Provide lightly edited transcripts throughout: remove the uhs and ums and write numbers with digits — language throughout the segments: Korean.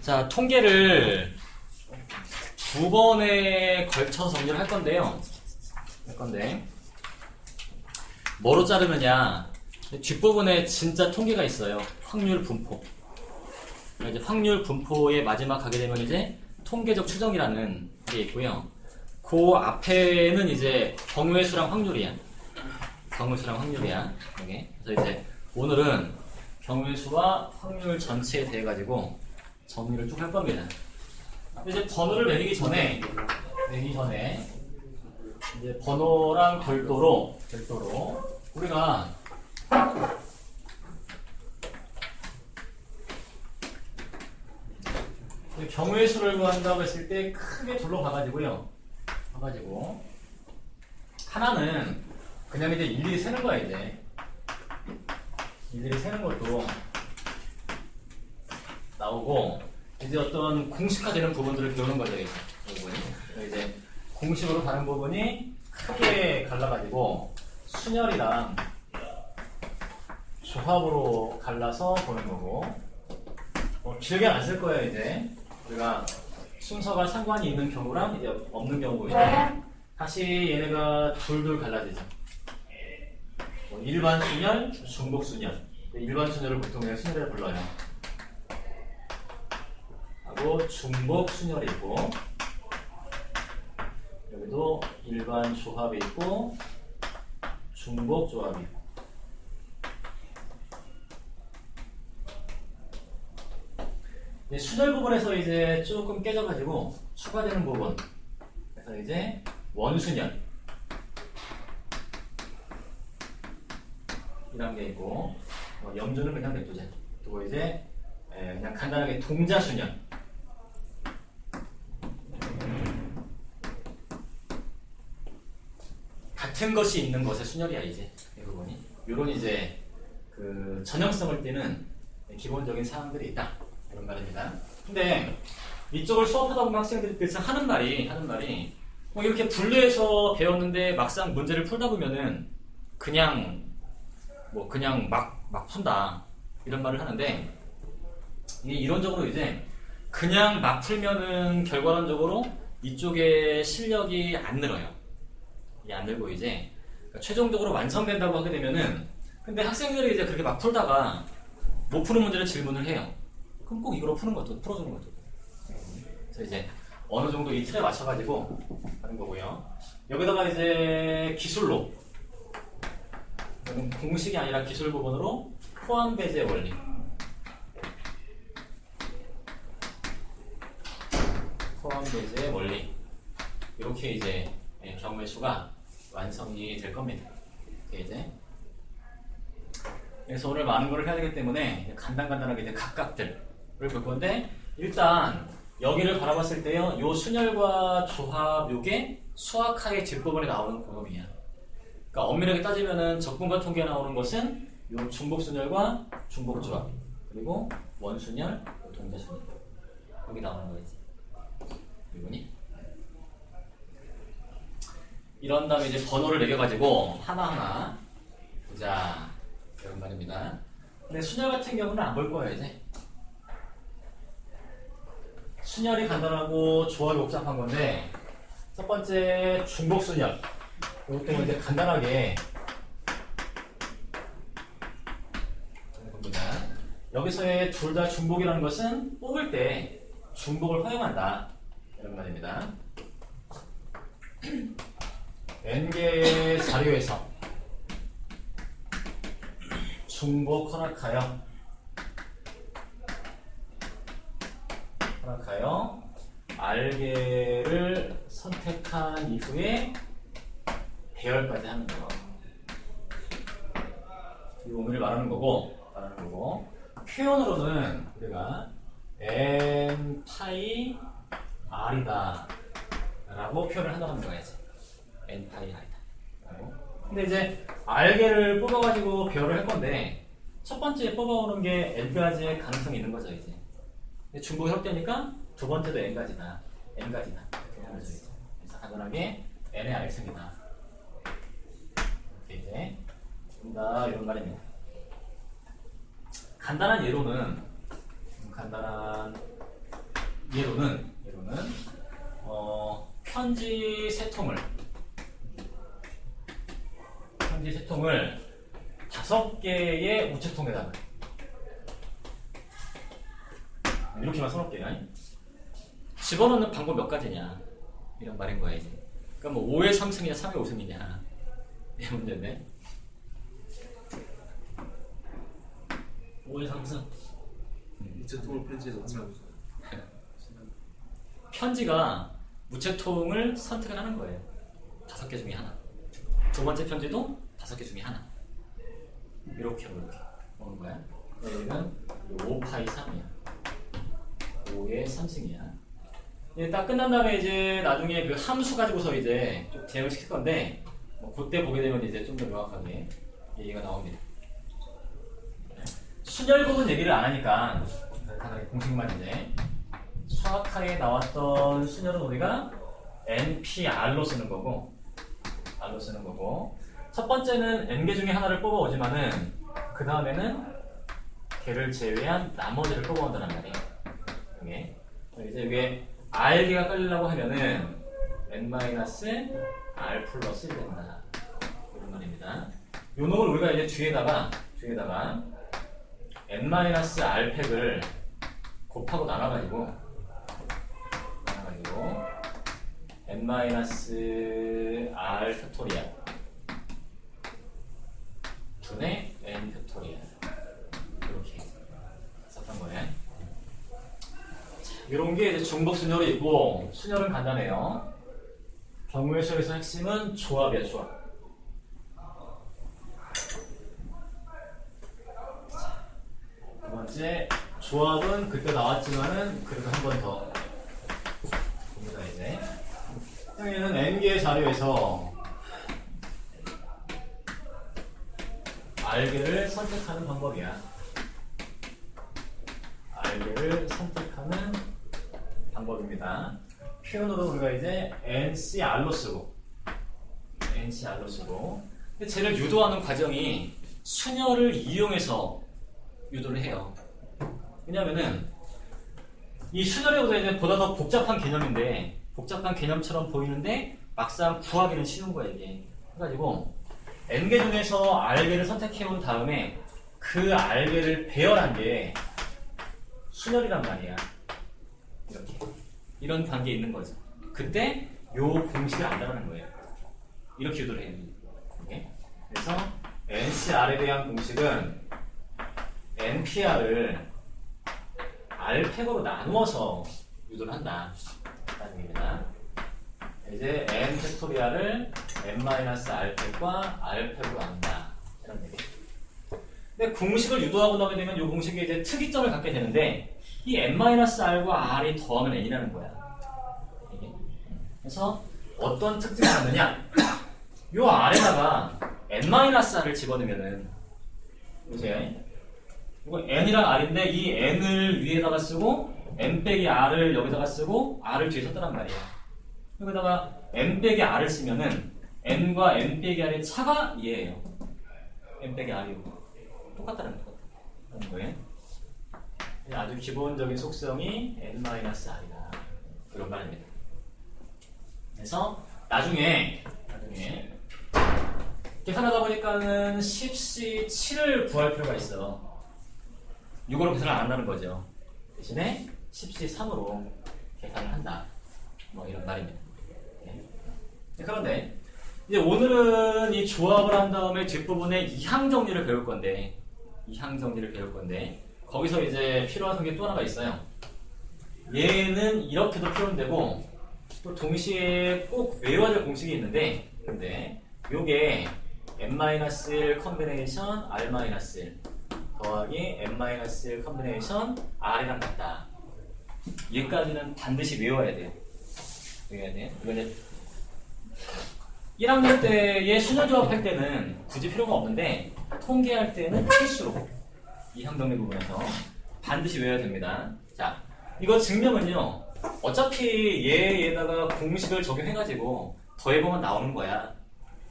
자, 통계를 두 번에 걸쳐서 정리를 할 건데요. 뭐로 자르느냐? 뒷부분에 진짜 통계가 있어요. 확률 분포. 이제 확률 분포의 마지막 가게 되면 이제 통계적 추정이라는 게 있고요. 그 앞에는 이제 경우의 수랑 확률이야. 이게. 그래서 이제 오늘은 경우의 수와 확률 전체에 대해 가지고 정리를 쭉 할 겁니다. 이제 번호를 매기기 전에 이제 번호랑 별도로 우리가 경우의 수를 구한다고 했을 때 크게 둘로 봐가지고요. 하나는 그냥 이제 일일이 세는 거야, 이제. 일일이 세는 것도 나오고, 이제 어떤 공식화되는 부분들을 배우는 거죠, 이제. 이제 공식으로 다른 부분이 크게 갈라가지고, 순열이랑 조합으로 갈라서 보는 거고, 길게 안 쓸 거예요, 이제. 우리가 순서가 상관이 있는 경우랑 이제 없는 경우고, 이제 다시 얘네가 둘둘 갈라지죠. 일반 순열, 중복 순열. 일반 순열을 보통 그냥 순열이라 불러요. 하고 중복 순열이 있고, 여기도 일반 조합이 있고, 중복 조합이 있고. 순열 부분에서 이제 조금 깨져가지고 추가되는 부분. 그래서 이제 원순열 이런 게 있고, 염주는 그냥 냅두자. 그리고 이제 그냥 간단하게 동자순열. 같은 것이 있는 것의 순열이야, 이제 이 부분이. 이런 이제 그 전형성을 띠는 기본적인 사항들이 있다. 이런 말입니다. 근데 이쪽을 수업하다 보면 학생들께서 하는 말이 이렇게 분류해서 배웠는데 막상 문제를 풀다 보면은 그냥 막 푼다 이런 말을 하는데, 이게 이론적으로 이제 그냥 막 풀면은 결과론적으로 이쪽에 실력이 안 늘어요. 이게 안 늘고 이제 최종적으로 완성된다고 하게 되면은, 근데 학생들이 이제 그렇게 막 풀다가 못 푸는 문제를 질문을 해요. 그럼 꼭 이거로 풀어주는 것도. 그래서 이제 어느 정도 이 틀에 맞춰가지고 하는 거고요. 여기다가 이제 기술로, 공식이 아니라 기술 부분으로 포함 배제 원리. 이렇게 이제 경우의 수가 완성이 될 겁니다. 이제. 그래서 오늘 많은 걸 해야 되기 때문에 간단하게 이제 각각들을 볼 건데, 일단 여기를 바라봤을 때요, 요 순열과 조합 요게 수학하의 뒷부분에 나오는 공업이야. 그러니까 엄밀하게 따지면은 적분과 통계에 나오는 것은 요 중복순열과 중복조합, 그리고 원순열, 동자순열, 여기 나오는 거지. 이분이. 이런 다음에 이제 번호를 매겨가지고 하나하나 보자. 이런 말입니다. 근데 순열 같은 경우는 안 볼 거예요, 이제. 순열이 간단하고 조합이 복잡한 건데, 첫 번째 중복순열. 이것도 이제 간단하게 봅니다. 여기서의 둘 다 중복이라는 것은 뽑을 때 중복을 허용한다. 이런 말입니다. N개의 자료에서 중복 허락하여 R개를 선택한 이후에 배열까지 하는 거. 이 오늘 말하는 거고, 표현으로는 우리가 N 파이 R이다 라고 표현을 한다고 하는 거야지. N 파이 R이다. 근데 이제 R개를 뽑아가지고 배열을 할 건데, 첫 번째 뽑아오는 게 N가지의 가능성이 있는 거죠, 이제. 중복이 협되니까 두 번째도 N가지다. 그래서 간단하게 N의 R승이다. 이렇게 이제 준다, 이런 말입니다. 간단한 예로는, 간단한 예로는 편지 세 통을 5개의 우체통에다가 이렇게만 써놓을게요. 집어넣는 방법 몇 가지냐 이런 말인 거야 이제. 그러니까 뭐 5의 3승이냐 3의 5승이냐 이 문제인데 5의 3승 우체통을 편지에 넣으면 편지가 우체통을 선택을 하는 거예요. 5개 중에 하나. 두 번째 편지도 5개 중에 하나. 이렇게 오는 거야. 여기는 5파이 3이야. 5의 3승이야. 이제 딱 끝난 다음에 이제 나중에 그 함수 가지고서 이제 좀 대응을 시킬 건데 뭐 그때 보게 되면 이제 좀 더 명확하게 얘기가 나옵니다. 순열분은 얘기를 안 하니까 간단하게 공식만 이제 수학하에 나왔던 순열은 우리가 NPR로 쓰는 거고 첫 번째는 N개 중에 하나를 뽑아오지만은 그 다음에는 걔를 제외한 나머지를 뽑아온다는 말이에요. 이제 이게 R개가 깔리려고 하면은 N-R 플러스 1이 된다. 이런 말입니다. 요 놈을 우리가 이제 뒤에다가 N-R 팩을 곱하고 나눠가지고 N-R 팩토리얼 분의 N 팩토리얼 이렇게 썼던 거예요. 이런 게 이제 중복 순열이 있고 순열은 간단해요. 경우의 수에서 핵심은 조합이야, 조합. 두 번째 조합은 그때 나왔지만은 그래도 한 번 더 봅니다 이제. 얘는 N개의 자료에서 R개를 선택하는 방법이야. R개를 선택하는 방법입니다. 표현으로 우리가 이제 NCR로 쓰고 근데 쟤를 유도하는 과정이 순열을 이용해서 유도를 해요. 왜냐면은 이 순열에보다 이제 보다 더 복잡한 개념인데 복잡한 개념처럼 보이는데 막상 구하기는 쉬운 거야 이게. 그래가지고 N개 중에서 R개를 선택해온 다음에 그 R개를 배열한 게 순열이란 말이야. 이런 관계에 있는 거죠. 그때 요 공식을 안다라는 거예요. 이렇게 유도를 해요. 그래서 NCR에 대한 공식은 NPR을 R팩으로 나누어서 유도를 한다. 라는 얘기입니다. 이제 N 팩토리얼을 N-R팩과 R팩으로 나눈다. 이런 얘기. 근데 공식을 유도하고 나게 되면 이 공식에 이제 특이점을 갖게 되는데 이 N-R과 R이 더하면 N이라는 거야. 그래서 어떤 특징을 갖느냐? 이 R에다가 N-R을 집어넣으면은 보세요. 이거 N이랑 R인데 이 N을 위에다가 쓰고 N-R을 여기다가 쓰고 R을 뒤에 썼단 말이야. 여기다가 N-R을 쓰면은 N과 N-R의 차가 얘예요. N-R이고 똑같다는 거예요. 아주 기본적인 속성이 N-R이다. 그런 말입니다. 그래서 나중에 계산하다 보니까는 10C 7을 구할 필요가 있어. 6으로 계산을 안 한다는 거죠. 대신에 10C 3으로 계산을 한다. 뭐 이런 말입니다. 그런데 이제 오늘은 이 조합을 한 다음에 뒷부분에 이항 정리를 배울 건데 거기서 이제 필요한 게 또 하나가 있어요. 얘는 이렇게도 표현되고 또 동시에 꼭 외워야 될 공식이 있는데 요게 n-1 컨비네이션 r-1 더하기 n-1 컨비네이션 r이랑 같다. 얘까지는 반드시 외워야 돼요. 이거는 1학년 때의 순열조합 할 때는 굳이 필요가 없는데 통계할 때는 필수로 이항 정리 부분에서 반드시 외워야 됩니다. 자, 이거 증명은요. 어차피 얘에다가 공식을 적용해가지고 더해보면 나오는 거야.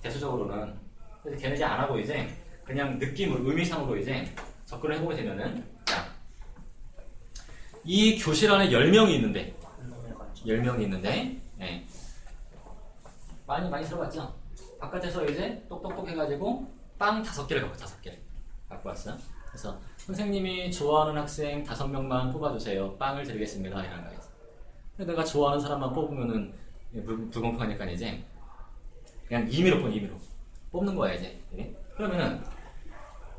대수적으로는. 그래서 걔는 이제 안 하고 이제 그냥 느낌으로, 의미상으로 이제 접근을 해보게 되면은, 자, 이 교실 안에 10명이 있는데 10명이 있는데 네. 많이 들어봤죠? 바깥에서 이제 똑똑똑 해가지고 빵 5개를 갖고 5개를 갖고 왔어. 그래서 선생님이 좋아하는 학생 5명만 뽑아주세요. 빵을 드리겠습니다. 이런 거예요. 내가 좋아하는 사람만 뽑으면은 불공평하니까 이제 그냥 임의로 뽑는 거야 이제. 그러면은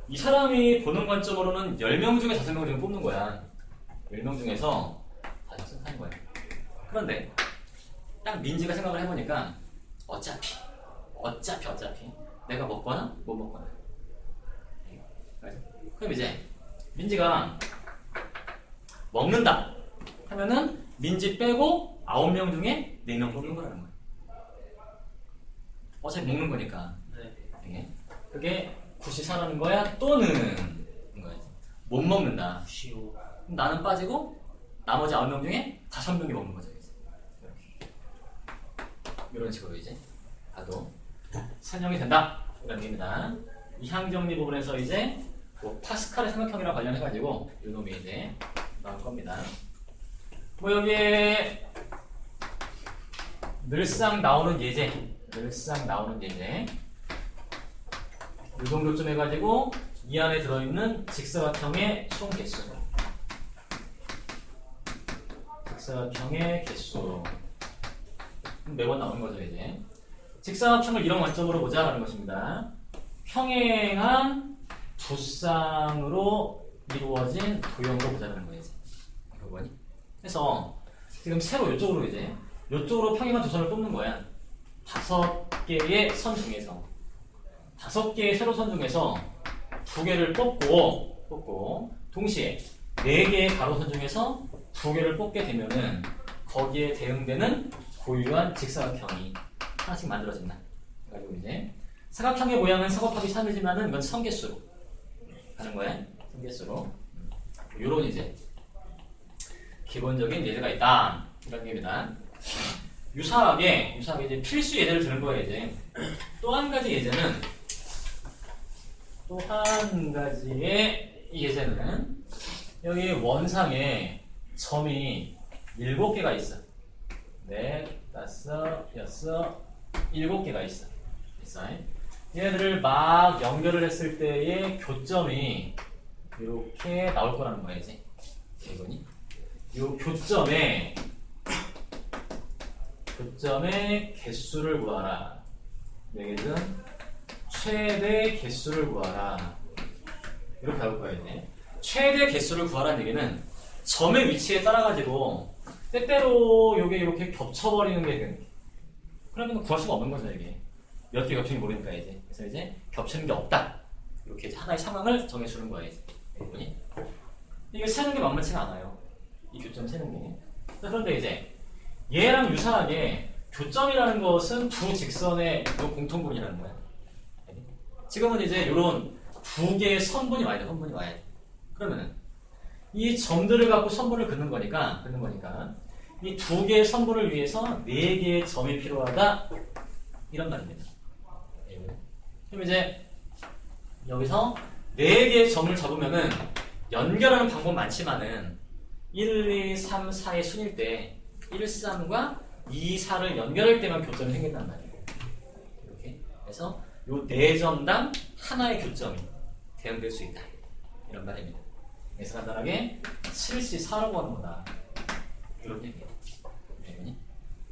이 사람이 보는 관점으로는 10명 중에 5명 중에 뽑는 거야. 10명 중에서 다 선택하는 거야. 그런데 딱 민지가 생각을 해보니까 어차피 내가 먹거나 못 먹거나. 그럼 이제 민지가 먹는다 하면은 민지 빼고 9명 중에 4명 뽑는 거라는 거야. 어차피 먹는 거니까. 네. 그게 94라는 거야? 또는 거야. 못 먹는다. 95. 나는 빠지고 나머지 9명 중에 5명이 먹는 거죠. 이런 식으로 이제 봐도 설명이 된다. 이런 얘기입니다. 이항정리 부분에서 이제 뭐 파스칼의 삼각형이랑 관련해가지고 이 놈이 이제 나올 겁니다. 뭐 여기에 늘상 나오는 예제 이 정도쯤 해가지고 이 안에 들어있는 직사각형의 총 개수 매번 나오는 거죠 이제. 직사각형을 이런 관점으로 보자라는 것입니다. 평행한 두 쌍으로 이루어진 도형으로 보자라는 거예요. 이제. 그래서 지금 새로 이쪽으로 평행한 두 선을 뽑는 거야. 5개의 선 중에서 5개의 세로선 중에서 2개를 뽑고 동시에 4개의 가로선 중에서 2개를 뽑게 되면은 거기에 대응되는 고유한 직사각형이 하나씩 만들어진다. 그래가지고 이제 사각형의 모양은 사곱하기 3이지만은 이건 성계수로 가는 거예요. 성계수로. 요런 이제 기본적인 예제가 있다. 이런 얘기입니다. 유사하게 이제 필수 예제를 드는 거예요. 이제 또 한 가지의 예제는 여기 원상에 점이 7개가 있어. 4, 5, 6, 7개가 있어. 얘네들을 막 연결을 했을 때의 교점이 이렇게 나올 거라는 거야, 이제. 이거니? 이 교점의 개수를 구하라. 얘기는 최대 개수를 구하라. 이렇게 나올 거야, 이제. 최대 개수를 구하라는 얘기는 점의 위치에 따라가지고 때때로 요게 이렇게 겹쳐버리는 게 그러면 구할 수가 없는 거죠, 이게. 몇 개 겹치는지 모르니까 이제. 그래서 이제 겹치는 게 없다. 이렇게 이제 하나의 상황을 정해주는 거예요, 이제. 이게 세는 게 만만치가 않아요. 이 교점 세는 게. 그런데 이제 얘랑 유사하게 교점이라는 것은 두 직선의 공통분이라는 거야. 지금은 이제 이런 2개의 선분이 와야 돼, 선분이 와야 돼. 그러면은 이 점들을 갖고 선분을 긋는 거니까 이 2개의 선분을 위해서 4개의 점이 필요하다. 이런 말입니다. 그럼 이제 여기서 4개의 점을 잡으면은 연결하는 방법 많지만은 1, 2, 3, 4의 순일 때 1, 3과 2, 4를 연결할 때만 교점이 생긴단 말이에요. 이렇게. 그래서 요 4점당 하나의 교점이 대응될 수 있다. 이런 말입니다. 그래서 간단하게 7C4라고 하는 거다. 이런 얘기예요.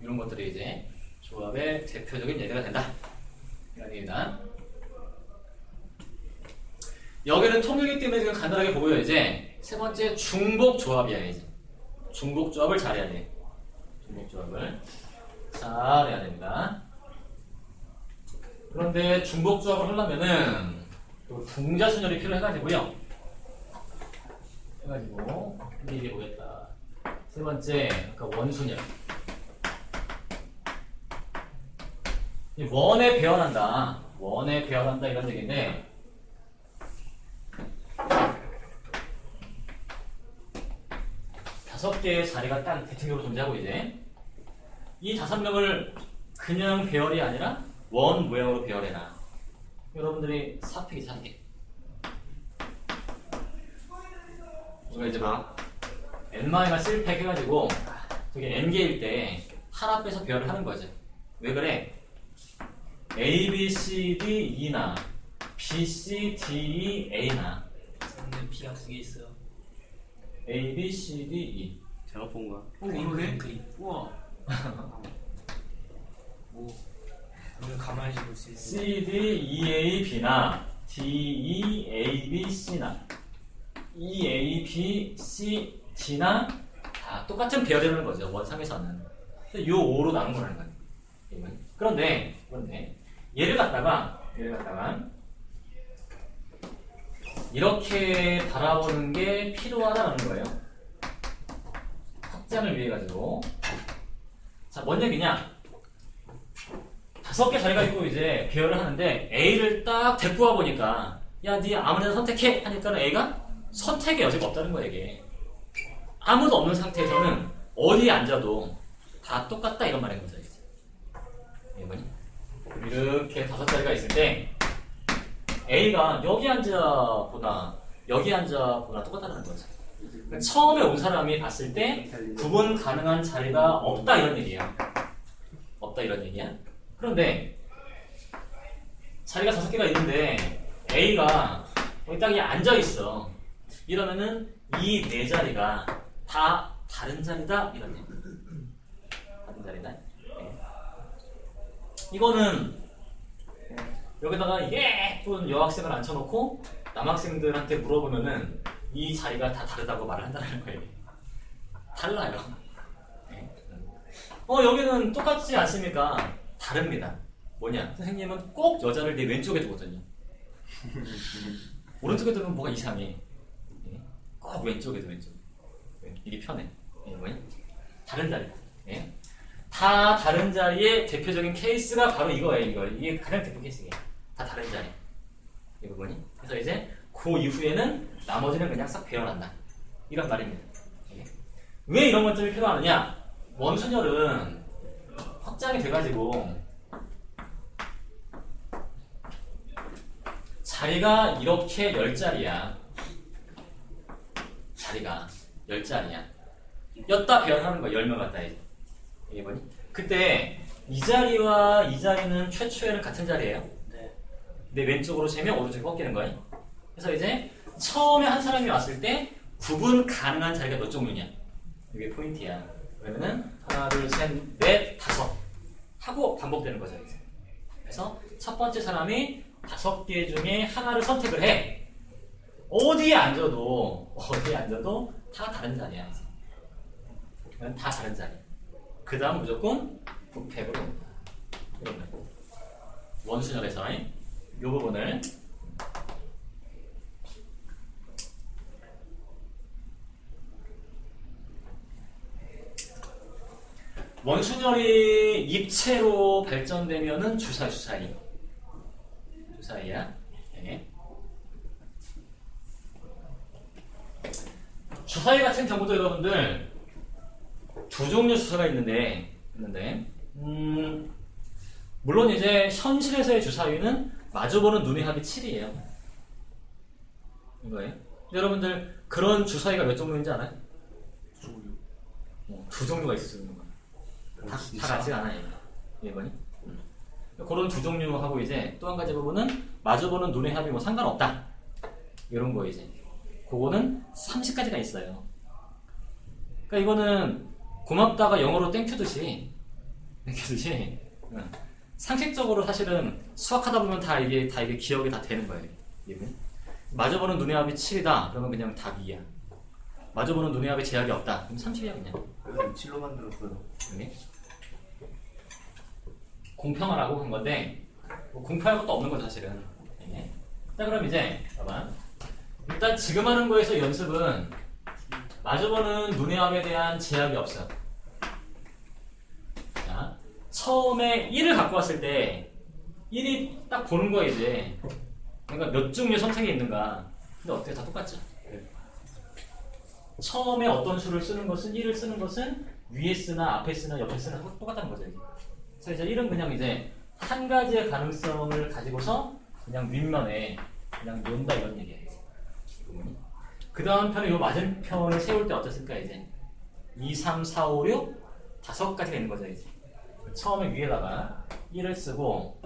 이런 것들이 이제 조합의 대표적인 예제가 된다. 이런 얘기입니다. 여기는 통일이기 때문에 지금 간단하게 보고요. 이제 세 번째 중복 조합이야. 이제 중복 조합을 잘해야 돼. 중복 조합을 잘해야 됩니다. 그런데 중복 조합을 하려면은 또 동자순열이 필요해가지고요. 이게 뭐겠다. 세 번째 아까 원순열. 원에 배열한다. 이런 얘기인데. 다섯 개의 자리가 딱 대칭적으로 존재하고 이제 이 5명을 그냥 배열이 아니라 원 모양으로 배열해라. 여러분들이 4팩이 4개. 우리가 이제 막 n-1팩 해가지고 저게 n개일 때 하나 빼서 배열을 하는 거죠. 왜 그래? A, B, C, D, E나 B, C, D, E, A나 근데 B가 2개 있어요. A, B, C, D, E. 제가 본 거야. 그림 그림. 우와. 뭐 오늘 가만히 볼 수 있는. C, D, E, A, B나 D, E, A, B, C나 E, A, B, C, D나 다 똑같은 배열이라는 거죠. 원상에서는. 이 5로 나눈 거라는 거예요. 그런데 얘를 갖다가 이렇게 바라보는 게 필요하다는 거예요. 확장을 위해 가지고. 자, 뭔 얘기냐? 5개 자리가 있고 이제 배열을 하는데 A를 딱 데리고 와 보니까 야, 네 아무데나 선택해 하니까는 A가 선택의 여지가 없다는 거예요. 이게 아무도 없는 상태에서는 어디에 앉아도 다 똑같다 이런 말인 거죠. 이게 뭐니? 이렇게 5자리가 있을 때 A가 여기 앉아보나 여기 앉아보나 똑같다는 거죠. 그러니까 처음에 온 사람이 봤을 때 구분 가능한 자리가 없다 이런 얘기야. 없다 이런 얘기야. 그런데 자리가 5개가 있는데 A가 여기 딱 앉아 있어. 이러면은 이 4자리가 다 다른 자리다 이런 얘기. 다른 자리다. 네. 이거는 여기다가 예쁜 여학생을 앉혀놓고 남학생들한테 물어보면은 이 자리가 다 다르다고 말을 한다는 거예요. 달라요. 네. 여기는 똑같지 않습니까? 다릅니다. 뭐냐? 선생님은 꼭 여자를 내 왼쪽에 두거든요. 오른쪽에 두면 뭐가 이상해. 네. 꼭 왼쪽에 두 왼쪽. 이게 편해. 네, 뭐냐? 다른 자리. 네. 다 다른 자리의 대표적인 케이스가 바로 이거예요. 이게 가장 대표 케이스예요. 다 다른 자리. 이 부분이. 그래서 이제 그 이후에는 나머지는 그냥 싹 배열한다. 이런 말입니다. 네. 왜 이런 것들이 필요하느냐? 원순열은 확장이 돼가지고 자리가 이렇게 10자리야. 자리가 10자리야. 였다 배열하는 거야. 10명 갖다 이제. 이게 뭐니? 그때 이 자리와 이 자리는 최초에는 같은 자리예요. 네. 내 왼쪽으로 재면 오른쪽에 꺾이는 거예요. 그래서 이제 처음에 한 사람이 왔을 때 구분 가능한 자리가 몇 종류냐? 이게 포인트야. 그러면은 하나, 둘, 셋, 넷, 5 하고 반복되는 거죠. 이제. 그래서 첫 번째 사람이 5개 중에 하나를 선택을 해. 어디에 앉아도 다 다른 자리야. 이제. 다 다른 자리. 그 다음 무조건 부팩으로 이런 거. 원순열에서 이 부분을 원순열이 입체로 발전되면은 주사위야. 네. 주사위 같은 경우도 여러분들 2종류 주사가 있는데 물론 이제 현실에서의 주사위는 마주보는 눈의 합이 7이에요. 이거예요. 여러분들 그런 주사위가 몇 종류인지 알아요? 2종류가 있을 수 있는 거예요. 다 같지가 않아요. 이거니? 그런 2종류하고 이제 또 한 가지 부분은 마주보는 눈의 합이 뭐 상관없다. 이런 거 이제. 그거는 30가지가 있어요. 그러니까 이거는 고맙다가 영어로 땡큐듯이 상식적으로 사실은 수학하다 보면 다 이게 기억이 다 되는 거예요. 마주보는 눈의 합이 7이다. 그러면 그냥 답 2야. 마주보는 눈의 합에 제약이 없다. 그럼 30이야 그냥. 그래서 7로 만들었어요. 네. 공평하라고 한 건데 뭐 공평할 것도 없는 거죠 사실은. 네. 자 그럼 이제 봐봐. 일단 지금 하는 거에서 연습은 마주보는 눈의 합에 대한 제약이 없어. 자, 처음에 1을 갖고 왔을 때 1이 딱 보는 거야 이제. 그러니까 몇 종류의 선택이 있는가. 근데 어떻게 다 똑같죠? 처음에 어떤 수를 쓰는 것은 1을 쓰는 것은 위에 쓰나 앞에 쓰나 옆에 쓰나 똑같다는 거죠. 그래서 이제 1은 그냥 이제 한 가지의 가능성을 가지고서 그냥 윗면에 그냥 논다 이런 얘기예요. 그 다음 편에 요 맞은편을 세울 때 어땠을까 이제 2, 3, 4, 5, 6 다섯 가지가 있는 거죠 이제. 처음에 위에다가 1을 쓰고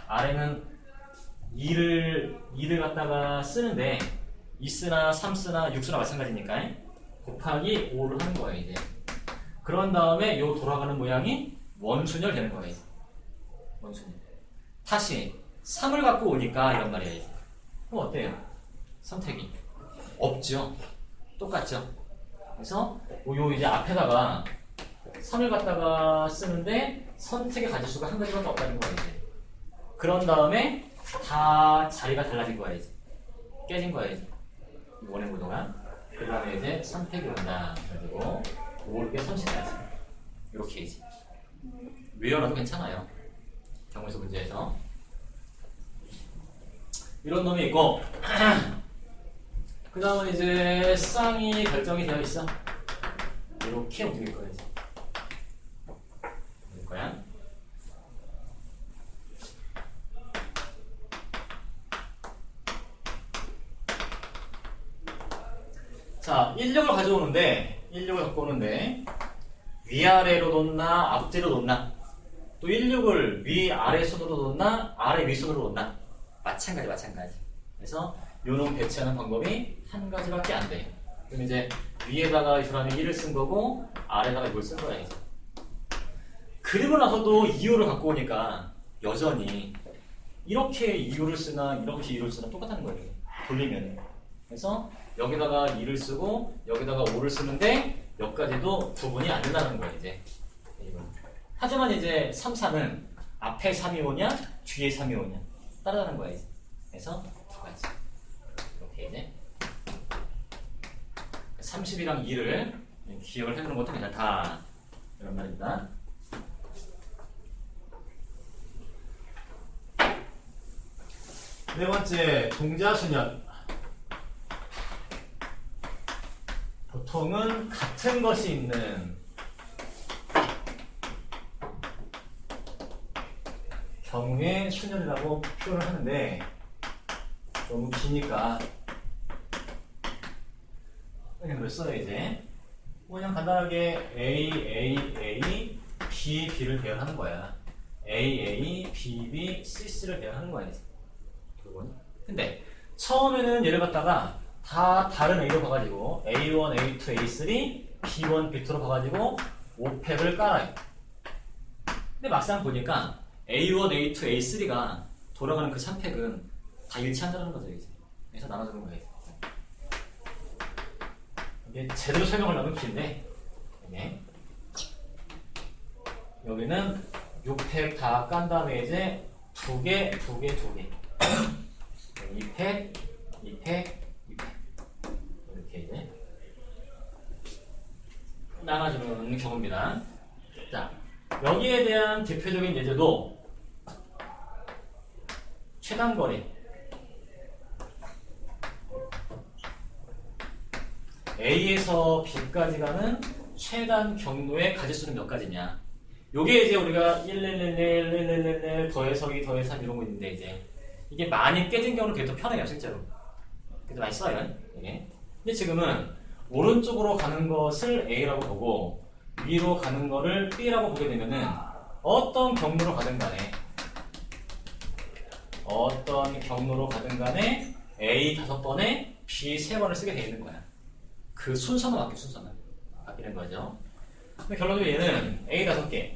아래는 2를 갖다가 쓰는데 2쓰나 3쓰나 6쓰나 마찬가지니까 곱하기 5를 하는 거예요 이제. 그런 다음에 요 돌아가는 모양이 원순열 되는 거예요 이제. 원순열. 다시 3을 갖고 오니까 이런 말이에요 이제. 그럼 어때요? 선택이 없죠. 똑같죠. 그래서 요 이제 앞에다가 3을 갖다가 쓰는데 선택의 가지수가 한 가지밖에 없다는 거예요 이제. 그런 다음에 다 자리가 달라진 거야 이제. 깨진 거야 이제. 원행 구도가. 그 다음에 이제 선택이 온다. 그래가지고 모르게 손실하지. 이렇게 이제. 외워놔도 괜찮아요. 경우에서 문제에서. 이런 놈이 있고 그 다음은 이제 쌍이 결정이 되어 있어. 이렇게 움직일 거야 이제. 움직일 거야. 자, 인력을 가져오는데, 인력을 갖고 오는데, 위아래로 놓나, 앞뒤로 놓나, 또 인력을 위아래 손으로 놓나, 아래 윗손으로 놓나, 마찬가지. 그래서 요놈 배치하는 방법이 한 가지밖에 안 돼. 그럼 이제 위에다가 이 사람이 1을 쓴 거고, 아래다가 6을 쓴 거야, 이제. 그리고 나서도 2호를 갖고 오니까, 여전히, 이렇게 2호를 쓰나, 이렇게 2호를 쓰나 똑같다는 거예요. 돌리면. 그래서, 여기다가 2를 쓰고 여기다가 5를 쓰는데 여기까지도 구분이 안 된다는 거예요 이제. 하지만 이제 3, 4는 앞에 3이 오냐 뒤에 3이 오냐 따라가는 거야 이제. 그래서 두 가지 이렇게 이제 30이랑 2를 기억을 해두는 것도 괜찮다 이런 말입니다. 네 번째 동자수년. 보통은 같은 것이 있는 경우에 수년이라고 표현을 하는데 너무 기니까 그냥 그걸 써요 이제. 그냥 간단하게 A, B, B를 배열하는 거야. A, B, B, C를 배열하는 거야 이제. 근데 처음에는 얘를 갖다가 다 다른 A로 봐가지고 A1, A2, A3, B1, B2로 봐가지고 5팩을 깔아요. 근데 막상 보니까 A1, A2, A3가 돌아가는 그 3팩은 다 일치한다는 거죠 이제. 그래서 나눠주는 거예요. 이게 제대로 설명하려면 긴데 이게 여기는 6팩 다 깐 다음에 이제 2개 2팩 2팩 이렇게 이제 나눠주는 경우입니다. 자, 여기에 대한 대표적인 예제도 최단거리 A에서 B까지 가는 최단 경로의 가지수는 몇 가지냐. 요게 이제 우리가 111 더해서 2 더해서 3 이런 거 있는데 이제 이게 많이 깨진 경우는 그게 더 편해요 실제로. 그래서 많이 써요 이게. 근데 지금은 오른쪽으로 가는 것을 A라고 보고 위로 가는 거를 B라고 보게 되면은 어떤 경로로 가든 간에 A 5번에 B 3번을 쓰게 돼 있는 거야. 그 순서만 바뀌는 거죠. 근데 결론적으로 얘는 A 5개,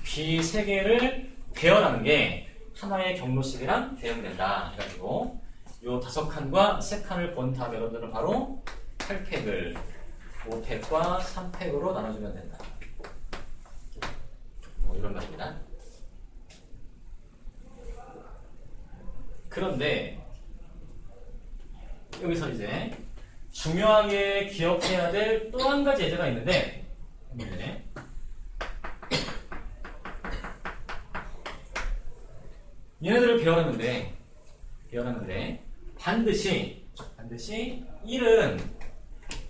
B 3개를 배열하는 게 하나의 경로식이랑 대응이 된다 해가지고 요 5칸과 3칸을 본 다음 여러분들은 바로 8팩을 5팩과 3팩으로 나눠주면 된다. 뭐 이런 말입니다. 그런데 여기서 이제 중요하게 기억해야 될 또 한 가지 예제가 있는데 얘네들을 배열하는데 반드시 1은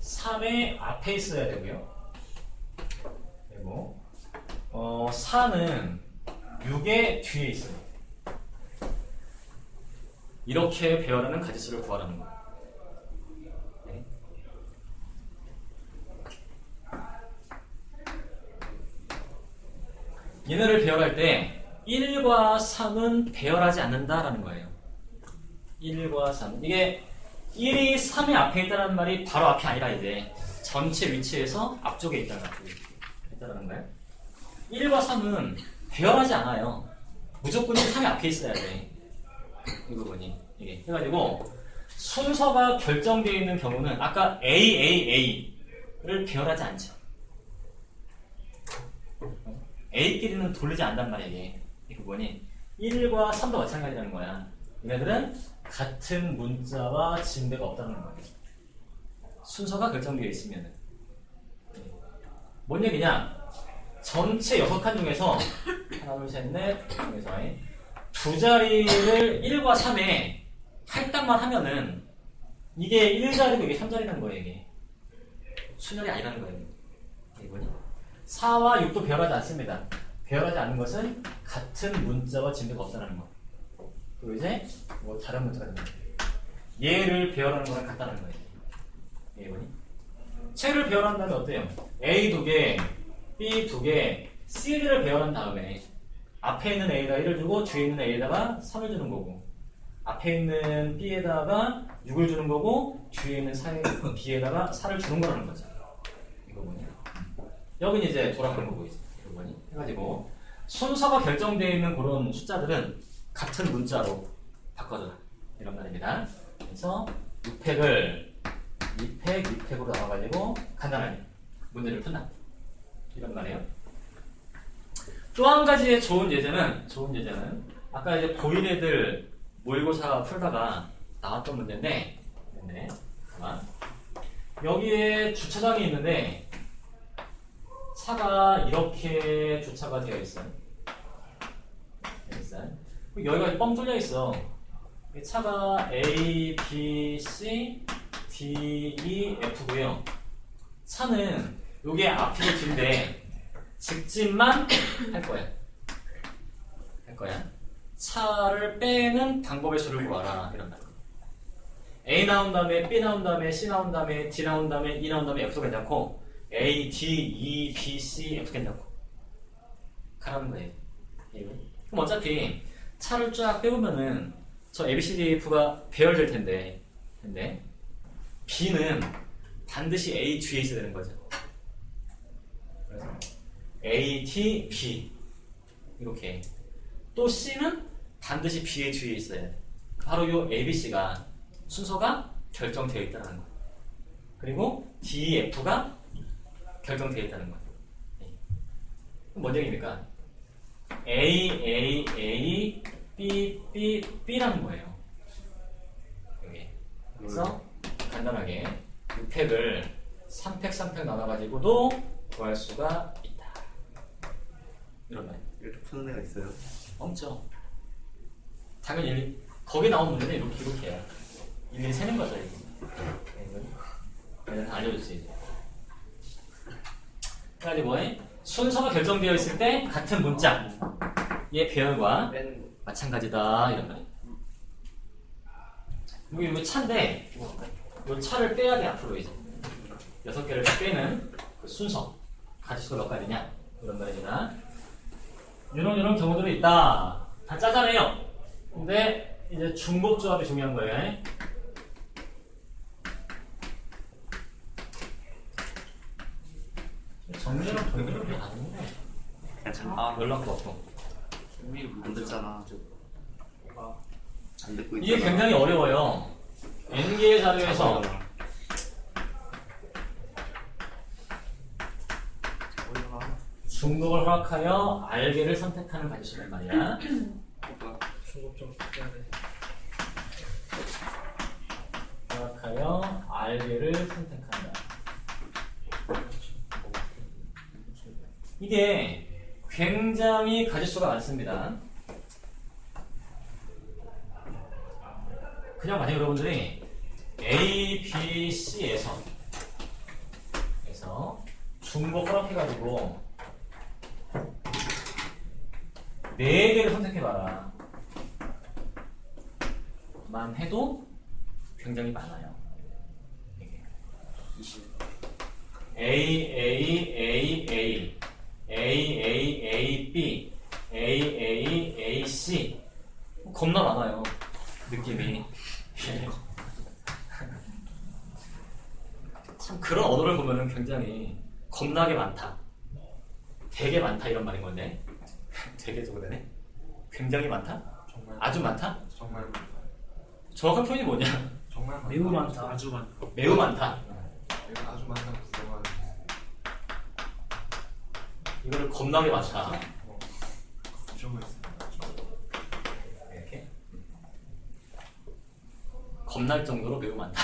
3의 앞에 있어야 되고요. 그리고 4는 6의 뒤에 있어요. 이렇게 배열하는 가지수를 구하라는 거예요. 얘네를 배열할 때 1과 3은 배열하지 않는다라는 거예요. 1과 3. 이게 1이 3의 앞에 있다는 말이 바로 앞이 아니라 이제 전체 위치에서 앞쪽에 있다는 거예요. 1과 3은 배열하지 않아요. 무조건 3의 앞에 있어야 돼. 이 부분이. 이게. 해가지고 순서가 결정되어 있는 경우는 아까 AAA를 배열하지 않죠. A끼리는 돌리지 않단 말이야, 이게. 이 부분이. 1과 3도 마찬가지라는 거야. 얘네들은 같은 문자와 진배가 없다는 거예요. 순서가 결정되어 있으면. 뭔 얘기냐? 전체 6칸 중에서 하나, 둘, 셋, 넷 중에서 두 자리를 1과 3에 할당만 하면은 이게 1자리고 이게 3자리라는 거예요, 이게. 순열이 아니라는 거예요. 이거니? 4와 6도 배열하지 않습니다. 배열하지 않는 것은 같은 문자와 진배가 없다는 거. 그리고 이제 뭐 다른 문자가 됩니다. 얘를 배열하는 거랑 같다는 거예요. 이거니? 채를 배열한 다음에 어때요? A 2개, B 2개, C를 배열한 다음에 앞에 있는 A에다 1을 주고 뒤에 있는 A에다가 3을 주는 거고 앞에 있는 B에다가 6을 주는 거고 뒤에 있는 B에다가 4를 주는 거라는 거죠. 이거 뭐냐? 여기는 이제 돌아가는 거고 이제 이거 뭐니? 해가지고 순서가 결정되어 있는 그런 숫자들은 같은 문자로 바꿔줘라 이런 말입니다. 그래서 6팩을 2팩, 2팩으로 나와가지고 간단하게 문제를 푼다. 이런 말이에요. 또 한 가지의 좋은 예제는 아까 이제 고1 애들 모의고사 풀다가 나왔던 문제인데, 잠깐만. 여기에 주차장이 있는데 차가 이렇게 주차가 되어 있어요. 여기가 뻥 뚫려 있어. 차가 A, B, C, D, E, F고요. 차는 요게 앞이고 뒤인데 직진만 할 거야. 차를 빼는 방법의 수를 구하라 이런 말. A 나온 다음에 B 나온 다음에 C 나온 다음에 D 나온 다음에 E 나온 다음에 F도 괜찮고 A, D, E, B, C, F 괜찮고 가라는 거예요. 그럼 어차피 차를 쫙 빼보면은 저 A, B, C, D, F가 배열될 텐데 B는 반드시 A 뒤에 있어야 되는 거죠. 그래서 A, T, B 이렇게. 또 C는 반드시 B의 뒤에 있어야 돼. 바로 요 A, B, C가 순서가 결정되어 있다는 거예요. 그리고 D, F가 결정되어 있다는 거예요. 그럼 뭔 얘기입니까? A, A, A, B, B, B라는 거예요. 여기. 그래서 간단하게 6팩을 3팩 나눠가지고도 구할 수가 있다. 이런 말. 이렇게 푸는 애가 있어요? 없죠. 당연히 거기 나온 문제는 이렇게 해요. 일일이 세는 거죠. 이건 알려줬지. 그래가지고 순서가 결정되어 있을 때 같은 문자의 배열과 마찬가지다 이런 말이에요. 여기 차인데 이 차를 빼야 돼 앞으로 이제 6개를 빼는 그 순서 가지수가 몇 가지냐 이런 말입니다. 이런 경우들이 있다. 다 짜잘해요. 근데 이제 중복조합이 중요한 거예요. 정리랑 돌리는 게 아닌데 연락도 없고 안 듣잖아. 안 듣고 있잖아. 이게 굉장히 어려워요. N개의 자료에서 중복을 허락하여 R개를 선택하는 가지수란 말이야. 중국 좀 해야 돼. 허락하여 R개를 선택한다. 이게 굉장히 가지수가 많습니다. 그냥 만약 여러분들이 A, B, C에서 중복 허락해가지고 4개를 선택해봐라 만 해도 굉장히 많아요. A, A, A, A, A, A, A, C 겁나 많아요. 느낌이. 참 그런 언어를 보면은 굉장히 겁나게 많다. 되게 많다 이런 말인 건데 되게 저거 되네. 굉장히 많다? 정말 아주 많다? 정말 많다. 정확한 표현이 뭐냐? 정말 많다. 매우 많다. 아주 많다. 매우 많다. 내가 아주 많다. 구성한 이거를 겁나게 많다. 구성을 했습니다. 이렇게 겁날 정도로 매우 많다.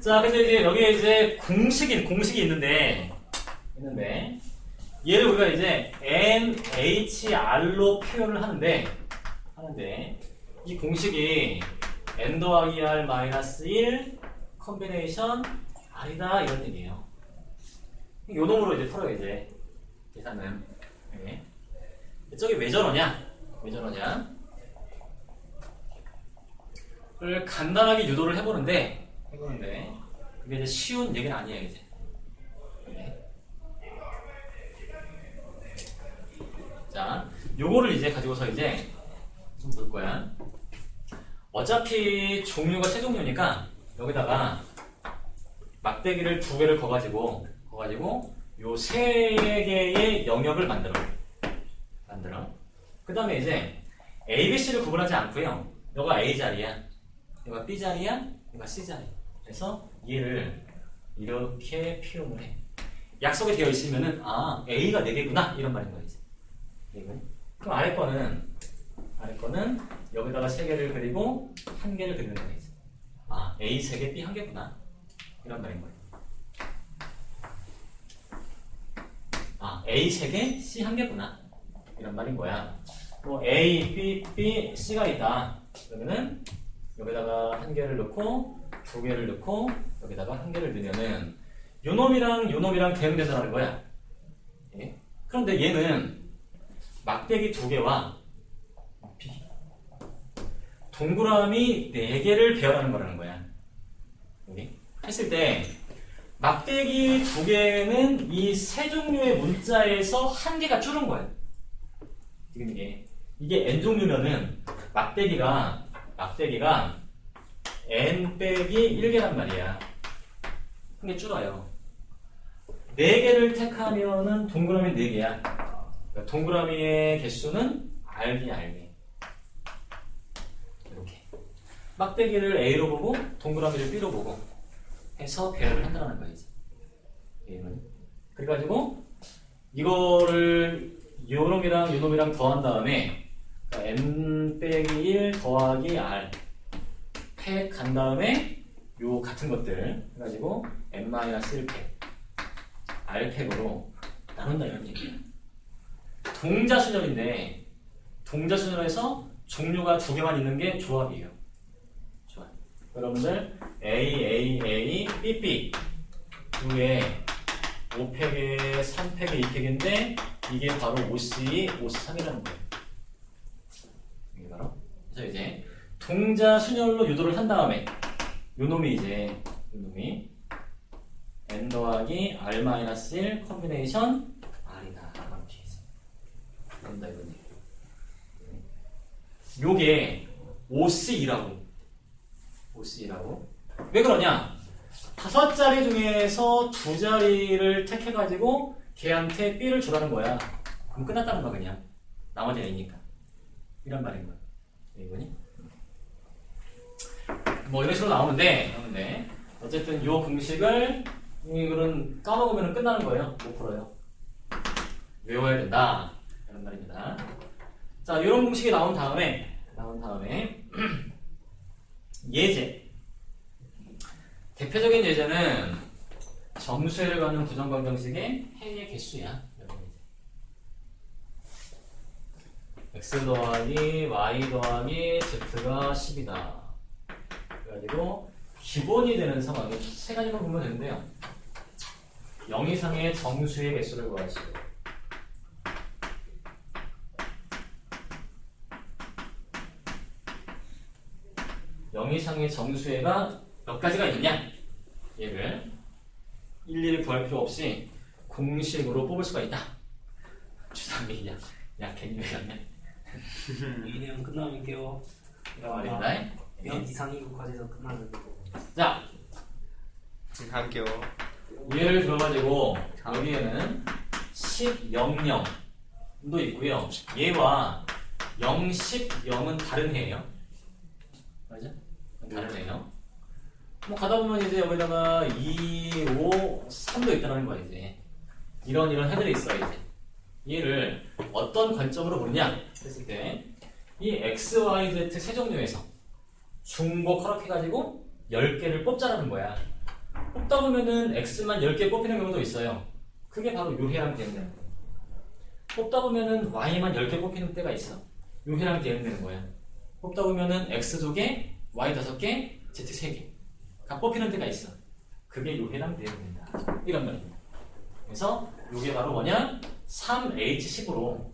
자, 근데 이제 여기에 이제 공식이 있는데 얘를 우리가 이제 NHR로 표현을 하는데 이 공식이 N 더하기 R 마이너스 1 컨비네이션 R이다 이런 얘기예요. 요 놈으로 이제 풀어요 이제 계산은. 네. 저기 왜 저러냐? 를 간단하게 유도를 해보는데 그게 이제 쉬운 얘기는 아니에요 이제. 네. 자, 요거를 이제 가지고서 이제 좀 볼 거야. 어차피 종류가 세 종류니까 여기다가 막대기를 두 개를 거가지고 요 세 개의 영역을 만들어. 그 다음에 이제 A, B, C를 구분하지 않고요. 너가 A 자리야, 너가 B 자리야, 너가 C 자리야. 그래서 얘를 이렇게 표현을 해. 약속이 되어 있으면은 A가 4개구나 이런 말인 거지. 그럼 아래 거는 여기다가 3개를 그리고 1개를 그리는 거지. A 3개, B 1개구나 이런 말인 거예요. A 3개, C 1개구나 이런 말인 거야. 뭐 A, B, C가 있다. 그러면은 여기다가 1개를 넣고 2개를 넣고 여기다가 1개를 넣으면은 요놈이랑 대응된다는 거야. 예? 그런데 얘는 막대기 2개와 동그라미 4개를 배열하는 거라는 거야. 여기 했을 때 막대기 2개는 이 세 종류의 문자에서 1개가 줄은 거야. 지금 이게 N 종류면은 막대기가 N 빼기 1개란 말이야. 1개 줄어요. 4개를 택하면은 동그라미 4개야. 그러니까 동그라미의 개수는 R개. 이렇게. 막대기를 A로 보고 동그라미를 B로 보고 해서 배열을 한다는 거지. 그래가지고 이거를 요놈이랑 더한 다음에 N 빼기 1 더하기 R 팩 간 다음에 요 같은 것들 해가지고 N-1팩 R팩으로 나눈다 이런 얘기야. 동자순열인데 동자순열에서 종류가 2개만 있는 게 조합이에요. 조합. 여러분들 A, B 위에 5팩에 3팩에 2팩인데 이게 바로 OC, OC3이라는 거예요. 이게 바로. 그래서 이제 동자순열로 유도를 한 다음에 요놈이 N 더하기 R-1 컨비네이션 R이다. 이렇게 해서 된다 이런 얘기. 요게 OC라고. 왜 그러냐? 5자리 중에서 2자리를 택해가지고 걔한테 B를 주라는 거야. 그럼 끝났다는 거야 그냥. 나머지는 A니까. 이런 말인 거야. 이거니? 뭐 이런 식으로 나오는데 어쨌든 이 공식을 이거는 까먹으면 끝나는 거예요. 못 풀어요. 외워야 된다. 이런 말입니다. 자, 이런 공식이 나온 다음에 예제. 대표적인 예제는 정수해를 가는 부정방정식의 해의 개수야. x 더하기 y 더하기 z가 10이다. 그래가지고 기본이 되는 상황에 3가지만 보면 되는데요. 0 이상의 정수의 개수를 구하시고 0 이상의 정수의가 몇 가지가 있냐? 얘를 일일이 구할 필요 없이 공식으로 뽑을 수가 있다. 주상미 야 괜히 왜 갔네. 이내용 끝나면 깨워. 말입니다. 몇 이상이 국화돼서 끝나는 거. 자, 할게요. 얘를 들어가지고 여기에는 10, 0, 0도 있고요. 얘와 0, 10, 0은 다른 해예요. 맞아? 다른 해예요. 뭐 가다 보면 이제 여기다가 2, 5, 3도 있다는 거야 이제. 이런 해들이 있어 이제. 얘를 어떤 관점으로 보느냐 했을 때 이 x, y, z 세 종류에서 중복 허락해가지고 10개를 뽑자라는 거야. 뽑다 보면은 x만 10개 뽑히는 경우도 있어요. 그게 바로 요해랑 대응되는 거예요. 뽑다 보면은 y만 10개 뽑히는 때가 있어. 요해랑 대응되는 거야. 뽑다 보면은 x 2개, y 5개, z 3개가 뽑히는 때가 있어. 그게 요해랑 대응된다. 이런 말입니다. 그래서 요게 바로 뭐냐? 3H10으로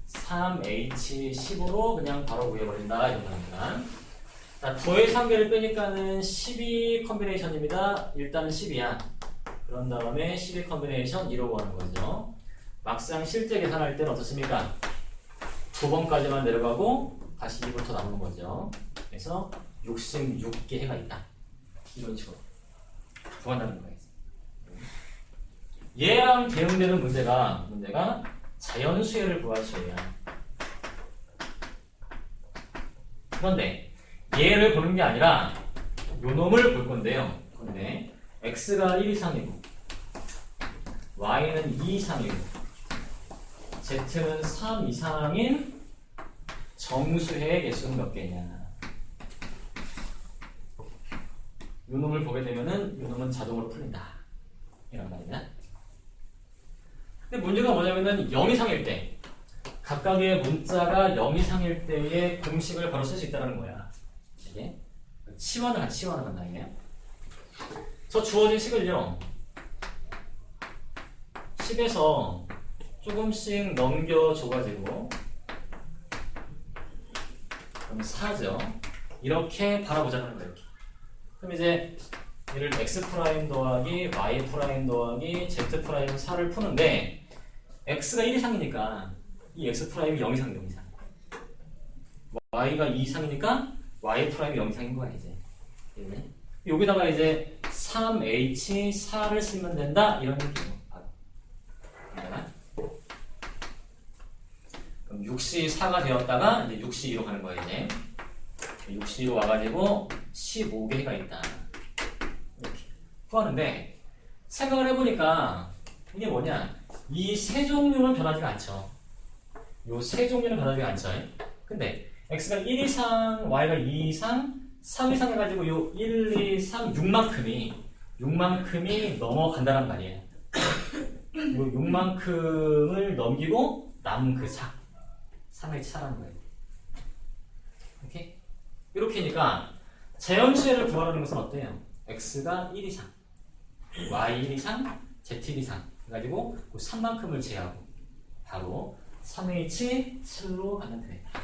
3H10으로 그냥 바로 구해버린다 이런 겁니다. 자, 더해서 한 개를 빼니까는 12 컨비네이션입니다. 일단은 10이야. 그런 다음에 12 컨비네이션 2로 구하는 거죠. 막상 실제 계산할 때는 어떻습니까? 2번까지만 내려가고 다시 2부터 나오는 거죠. 그래서 66개 해가 있다. 이런 식으로 구한다는 거예요. 얘랑 대응되는 문제가 자연수열을 구하시오야. 그런데 얘를 보는 게 아니라 요 놈을 볼 건데요. 근데 x가 1 이상이고 y는 2 이상이고 z는 3 이상인 정수의 개수는 몇 개냐. 요 놈을 보게 되면은 요 놈은 자동으로 풀린다. 이런 말이야. 근데 문제가 뭐냐면은 0 이상일 때 각각의 문자가 0 이상일 때의 공식을 바로 쓸 수 있다는 거야. 이게 치환을 한다 이게. 저 주어진 식을요 10에서 조금씩 넘겨줘가지고 그럼 4죠. 이렇게 바라보자는 거예요. 그럼 이제 얘를 x 프라임 더하기 y 프라임 더하기 z 프라임 4를 푸는데 x가 1 이상이니까 이 x 프라임이 0 이상 0 이상 y가 2 이상이니까 y 프라임이 0 이상인 거야 이제. 여기다가 이제 3h4를 쓰면 된다 이런 느낌이에요. 그럼 6시 4가 되었다가 이제 6시 2로 가는 거야 이제. 6시 2로 와가지고 15개가 있다. 이렇게 구하는데 생각을 해보니까 이게 뭐냐? 이 세 종류는 변하지가 않죠. 요 세 종류는 변하지가 않죠. 근데 x가 1 이상, y가 2 이상, 3 이상 해가지고 요 1, 2, 3, 6만큼이 넘어간다는 말이에요. 요 6만큼을 넘기고 남은 그 4. 3H4라는 거예요. 이렇게? 이렇게니까 자연수열을 구하라는 것은 어때요? x가 1 이상, y 1 이상, z 1 이상 해가지고 그 3만큼을 제하고 바로 3H7로 가면 되겠다.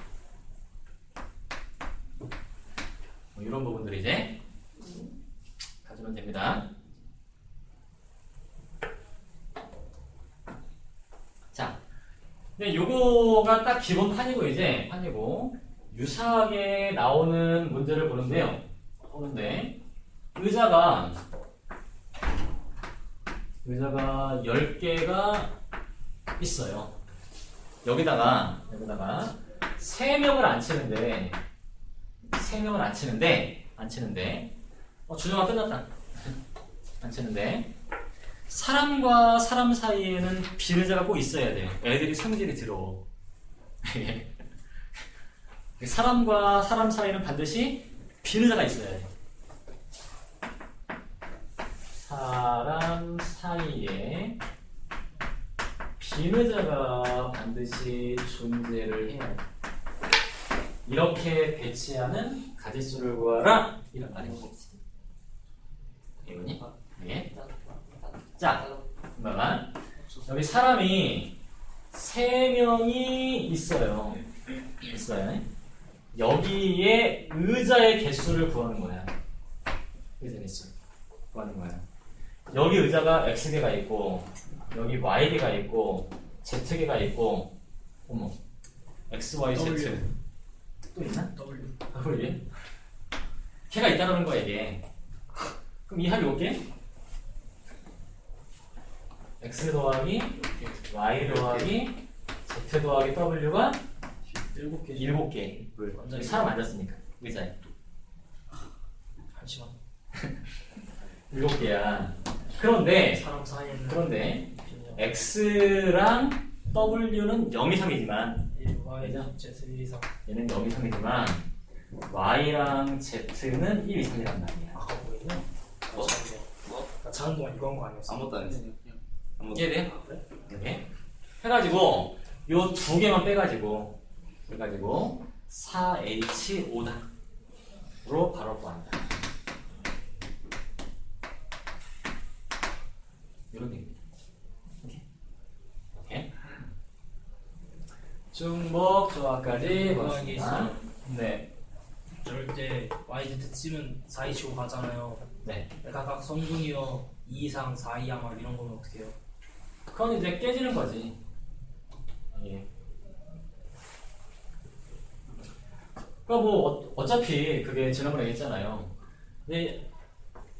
뭐 이런 부분들 이제 가지면 됩니다. 자, 근데 요거가 딱 기본 판이고 이제 판이고 유사하게 나오는 문제를 보는데요. 의자가 10개가 있어요. 여기다가 3명을 안 치는데 준영아 끝났다. 안 치는데 사람과 사람 사이에는 비례자가 꼭 있어야 돼요. 애들이 성질이 들어. 사람과 사람 사이에는 반드시 비례자가 있어야 돼. 사람 사이에 비례자가 반드시 존재를 해야 돼. 이렇게 배치하는 가짓수를 구하라. 이런 말입니다. 이거니? 네. 자, 그러면 여기 사람이 3명이 있어요. 여기에 의자의 개수를 구하는 거야. 재밌어. 구하는 거야. 여기 의자가 X개가 있고 여기 Y개가 있고 Z개가 있고 어머 X, Y, Z W. 또 있나? W. W? 걔가 있다는 거야 이게. 그럼 이 합이 올게? X 더하기 Y 더하기 Z 더하기 W가 7개. 7개. 왜? 완전히 사람 앉았으니까 의자에. 한심한. 7개야. 그런데 사람 사이에는 그런데 빈정. X랑 W는 0 이상이지만 1, Y, Z 1 이상. 얘는 0 이상이지만 Y랑 Z는 1 이상이란 말이야. 아까 보이네. 뭐? 나 자는 동안 이거 한 거 아니었어? 아무것도 안 했어요. 아무것도. 이해돼? 아, 그래? 이렇게 해가지고 요 두 개만 빼가지고 4H5로 바로 구한다. 이런 얘기입니다. 오케이. 중복 조합까지 궁금한 게 봤습니다. 있어요. 네. 저럴 때 Y, Z 치면 4, 2, 5 가잖아요. 네. 각각 성분이요 2 이상, 4 이하 막 이런 거는 어떻게 해요? 그건 이제 깨지는 거지. 예. 그러니까 뭐 어차피 그게 지난번에 얘기했잖아요. 근데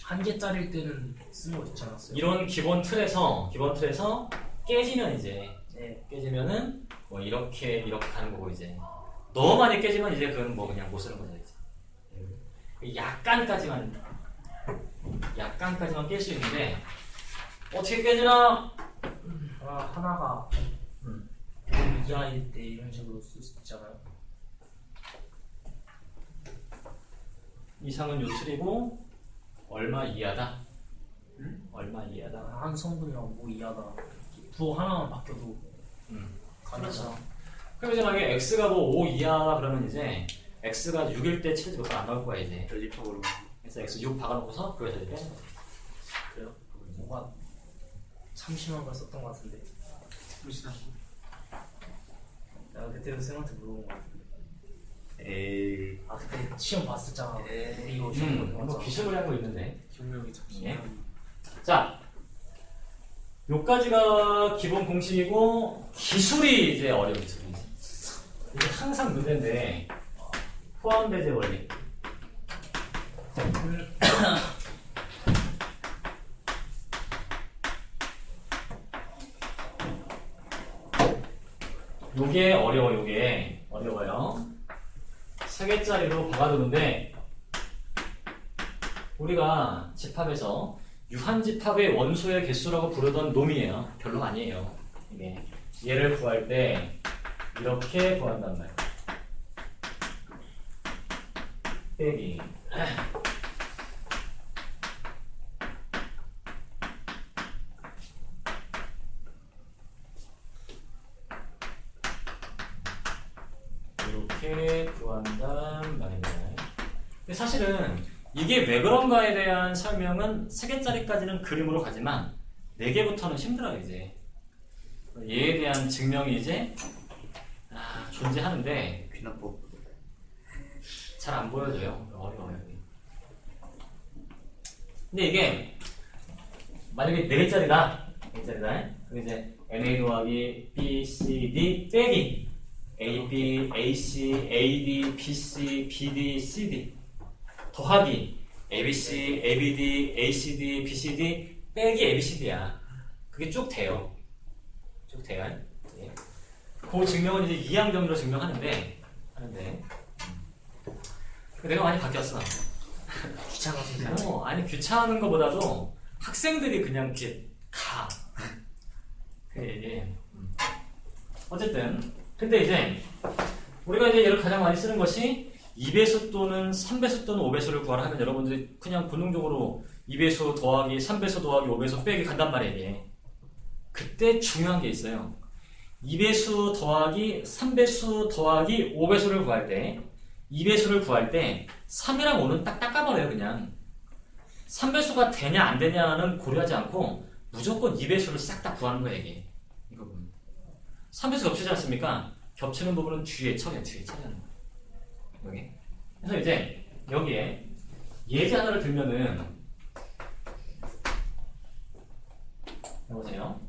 한 개짜리일 때는 쓰는 거 있지 않았어요? 이런 기본 틀에서 깨지면 이제 네. 깨지면은 뭐 이렇게 가는 거고 이제 너무 많이 깨지면 이제 그건 뭐 그냥 못 쓰는 거죠 이제. 약간까지만 깰 수 있는데 어떻게 깨지나? 하나가 5 이하일 때 이런 식으로 쓸 수 있잖아요. 이상은 요틀이고 얼마 이하다. 얼마 이하다. 한 성분이랑 5 이하다. 부호 하나만 바뀌어도 가능하잖아. 그럼 이제 만약에 x가 뭐 5 이하다 그러면 이제 x가 6일 때 7도 몇 번 안 나올 거야 이제. 연립적으로. 그래서 x 6 박아놓고서 그거에서 이제 빼는 거야. 그래요? 뭔가 참 심한 걸 썼던 것 같은데. 무시하고. 내가 그때 쌤한테 물어본 것 같은데. 에이. 아 그때 시험 봤었잖아. 에이. 이거 시험 뭐 비슷한 하고 있는데. 경력이 참 예. 자, 요까지가 기본 공식이고 기술이 이제 어려운 기술이지. 이게 항상 문제인데 포함 배제 원리. 요게 어려워. 요게 어려워요. 3개짜리로 박아두는데 우리가 집합에서 유한집합의 원소의 개수라고 부르던 놈이에요. 별로 아니에요. 이게 얘를 구할 때 이렇게 구한단 말이에요. 빼기 이렇게 구한단 말입니다. 근데 사실은 이게 왜 그런가에 대한 설명은 3개짜리까지는 그림으로 가지만 4개부터는 힘들어요 이제. 얘에 대한 증명이 이제 존재하는데 귀납법. 잘 안 보여줘요. 어려워요. 근데 이게 만약에 4개짜리다. 4개짜리다. 그럼 이제 NA 더하기 B, C, D 빼기 A, B, A, C, A, D, B, C, B, D, C, D 더하기 ABC, ABD, ACD, BCD 빼기 ABCD야. 그게 쭉 돼요. 쭉 돼요. 예. 그 증명은 이제 이항정리로 증명하는데 내가 많이 바뀌었어. 귀찮아서 아니 귀찮은 것보다도 학생들이 그냥 이렇게 가. 그래. 어쨌든 근데 이제 우리가 이제 얘를 가장 많이 쓰는 것이 2배수 또는 3배수 또는 5배수를 구하라 하면 여러분들이 그냥 본능적으로 2배수 더하기 3배수 더하기 5배수 빼기 간단 말이에요. 이게. 그때 중요한 게 있어요. 2배수 더하기 3배수 더하기 5배수를 구할 때 2배수를 구할 때 3이랑 5는 딱 닦아버려요. 그냥 3배수가 되냐 안 되냐는 고려하지 않고 무조건 2배수를 싹 다 구하는 거예요. 이게. 이거 보면 3배수 겹치지 않습니까? 겹치는 부분은 뒤에 처리하는 거예요. 여기. 그래서 이제 여기에 예제 하나를 들면은 해보세요.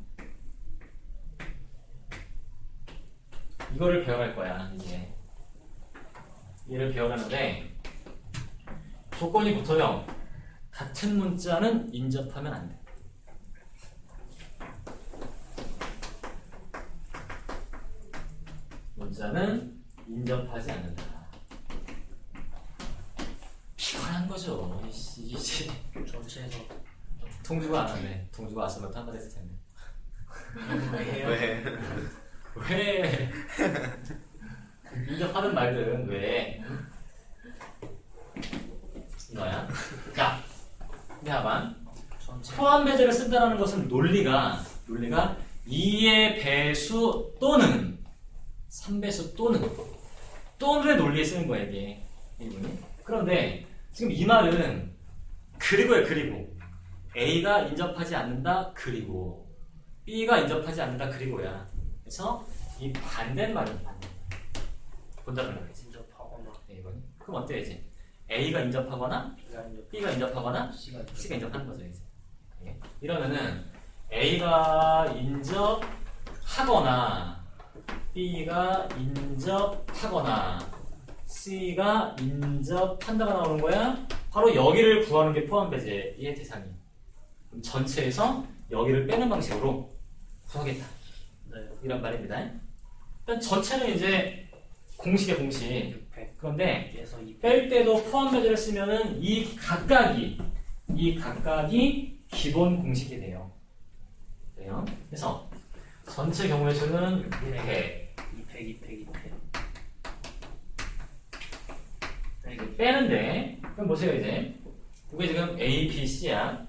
이거를 배워갈 거야 이제. 얘를 배워가는데 조건이 붙어요. 같은 문자는 인접하면 안 돼. 문자는 인접하지 않는다. 피곤한 거죠. 이씨. 전체에서 동주가 안 왔네. 동주가 왔으면 또 한번 했을 텐데. 왜요? 왜? 왜? 인접하는 말들은 왜? 이거야. 자, 야만 전체 포함 배제를 쓴다는 것은 논리가 2의 배수 또는 3배수 또는의 논리에 쓰는 거야 이게. 이분이. 그런데 지금 이 말은 그리고야 그리고 A가 인접하지 않는다 그리고 B가 인접하지 않는다 그리고야. 그래서 이 반대말은 반대. 본다는 거지. 인접하거나 이건. 그럼 어때 이제? A가 인접하거나 B가 인접하거나 C가 C가 인접하는 거죠 이제. 예. 이러면은 A가 인접하거나 B가 인접하거나 C가 인접한다가 나오는 거야. 바로 여기를 구하는 게 포함 배제의 대상이. 그럼 전체에서 여기를 빼는 방식으로 구하겠다. 네. 이런 말입니다. 일단 전체는 이제 공식의 공식. 600 그런데 에서 200 뺄 때도 포함 배제를 쓰면은 이 각각이 기본 공식이 돼요. 그래서 전체 경우의 수는 100. 200 이거 빼는데 그럼 보세요 이제 이게 지금 A, B, C야.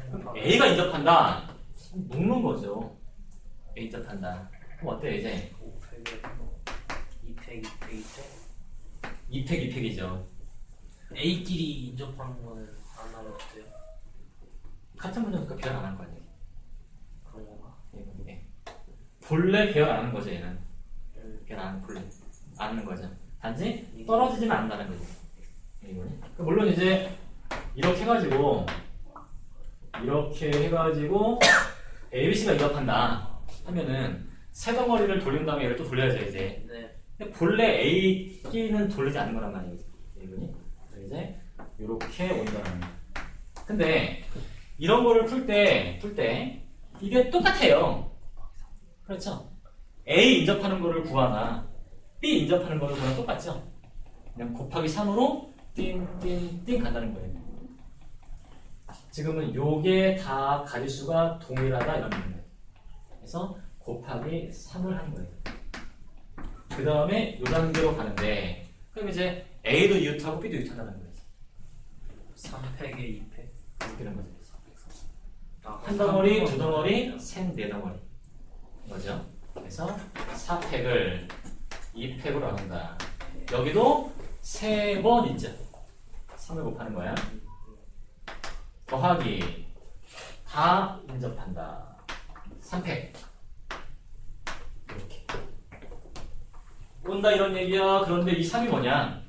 그럼 3 A가 인접한다. 묶는 거죠. A 인접한다. 그럼 어때 이제? 500에 200 2팩이죠. A끼리 인접하는 거는 안 하면 어때요? 같은 문제니까 배열 안 한 거 아니에요? 그런 건가? 이게 본래 배열 안 하는 거죠 얘는. 배열 안 본래 안 하는 거죠. 단지 떨어지지만 않는다는 거죠. 이거는. 물론 이제 이렇게 해가지고 ABC가 인접한다 하면은 세 덩어리를 돌린 다음에 얘를 또 돌려야죠 이제. 네. 근데 본래 A끼는 돌리지 않는 거란 말이에요. 이분이. 그래서 이제 이렇게 온다는 거예요. 근데 이런 거를 풀 때 이게 똑같아요. 그렇죠? A 인접하는 거를 구하나 B 인접하는 거를 구하나 똑같죠? 그냥 곱하기 3으로 띵띵띵 간다는 거예요. 지금은 요게 다 가지수가 동일하다 이런 거예요. 그래서 곱하기 3을 하는 거예요. 그 다음에 요 단계로 가는데 그럼 이제 A도 이웃하고 B도 이웃한다는 거예요. 3팩에 2팩 이렇게 되는 거죠. 한 덩어리, 두 덩어리, 네 덩어리 거죠. 그래서 4팩을 2팩으로 나눈다. 여기도 3번 있죠. 3을 곱하는 거야. 더하기 다 인접한다. 3팩 이렇게 온다 이런 얘기야. 그런데 이 3이 뭐냐?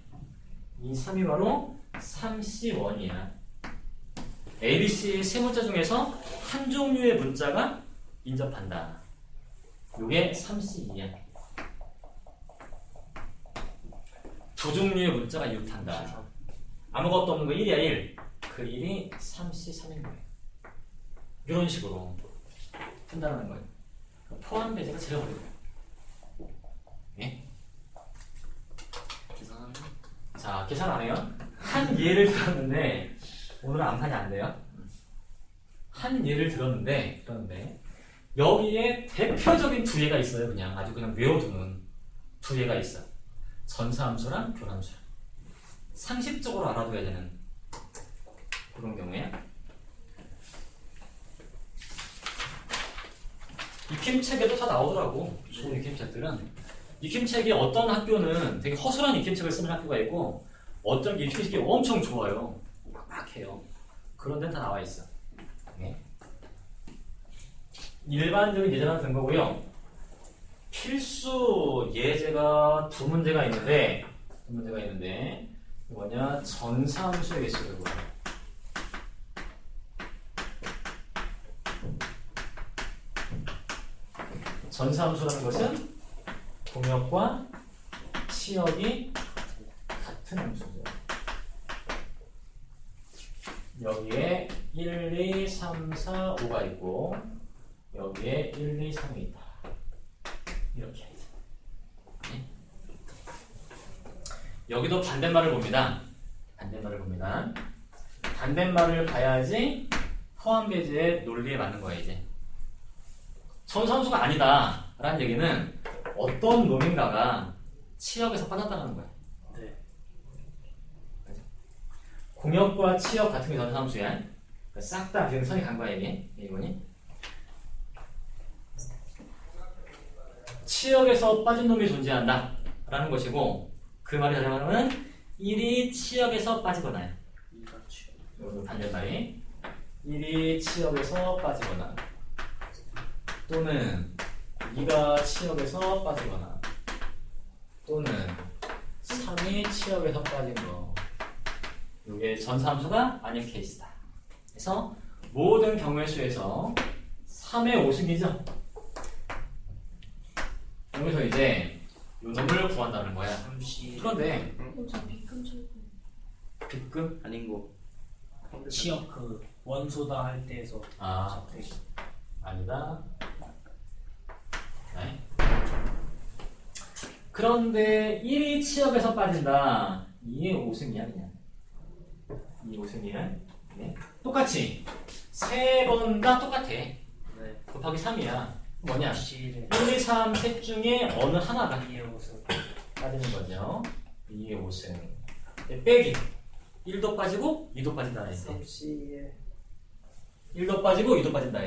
이 3이 바로 3C1이야. ABC 세 문자 중에서 한 종류의 문자가 인접한다. 요게 3C2야. 두 종류의 문자가 이웃한다. 아무것도 없는 거 1이야 1. 그 1이 3C3인 거예요. 이런 식으로 푼다는 거예요. 포함 배제가 제일 어려워요. 예? 자, 계산 안 해요? 한 예를 들었는데 오늘은 암산이 안 돼요. 한 예를 들었는데 여기에 대표적인 두 예가 있어요. 아주 그냥 외워두는 두 예가 있어. 전사함수랑 교함수랑 상식적으로 알아둬야 되는 그런 경우에 익힘책에도 다 나오더라고. 좋은 익힘책들은. 익힘책이 어떤 학교는 되게 허술한 익힘책을 쓰는 학교가 있고 어떤 익힘책이 엄청 좋아요. 막해요. 그런 데는 다 나와 있어. 네. 일반적인 예제는 된 거고요. 필수 예제가 두 문제가 있는데 뭐냐? 전사함수의 개수를 보여. 전사함수라는 것은 공역과 치역이 같은 함수죠. 여기에 1, 2, 3, 4, 5가 있고 여기에 1, 2, 3이 있다. 이렇게 해야지. 네? 여기도 반대말을 봅니다. 반대말을 봅니다. 반대말을 봐야지 포함 배제의 논리에 맞는 거야 이제. 전사함수가 아니다 라는 얘기는 어떤 놈인가가 치역에서 빠졌다는 거야. 네. 공역과 치역 같은 게 전사함수야. 싹 다 지금 선이 간 거야 이게. 이거니? 치역에서 빠진 놈이 존재한다 라는 것이고 그 말이 다른 말하면 1이 치역에서 빠지거나 이같이. 이것도 반대말이 1이 치역에서 빠지거나 또는 2가 치역에서 빠지거나 또는 3이 치역에서 빠진 거 이게 전사함수가 아닌 케이스다. 그래서 모든 경우의 수에서 3의 5승이죠. 여기서 이제 요 놈을 구한다는 거야. 잠시 그런데 저 비금 철분. 빗금? 아닌 거. 치역 그 원소다 할 때에서 아 아니다. 네. 그런데 1이 치역에서 빠진다. 2의 5승이야 그냥. 2의 5승이야. 네. 똑같이 세 번 다 똑같아. 네. 곱하기 3이야. 뭐냐? 실에 1, 2, 3 셋 중에 어느 하나가 이의 옷을 빠지는 거죠. 2의 5승. 빼기 1도 빠지고 2도 빠진다. 이제. 섭씨에 1도 빠지고 2도 빠진다.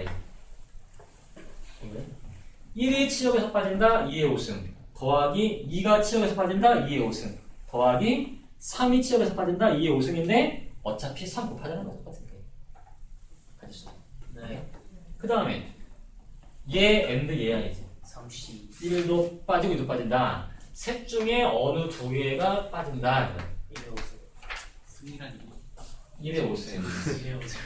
1이 치역에서 빠진다. 2의 5승. 더하기 2가 치역에서 빠진다. 2의 5승. 더하기 3이 치역에서 빠진다. 2의 5승인데 어차피 3 곱하자는 거 똑같은 게. 가지수. 네. 그 다음에 얘 and 얘야 이제. 삼시 1도 빠지고 2도 빠진다. 셋 중에 어느 두 개가 빠진다. 이의 옷을 승리라니. 1의 5승. 이의 옷을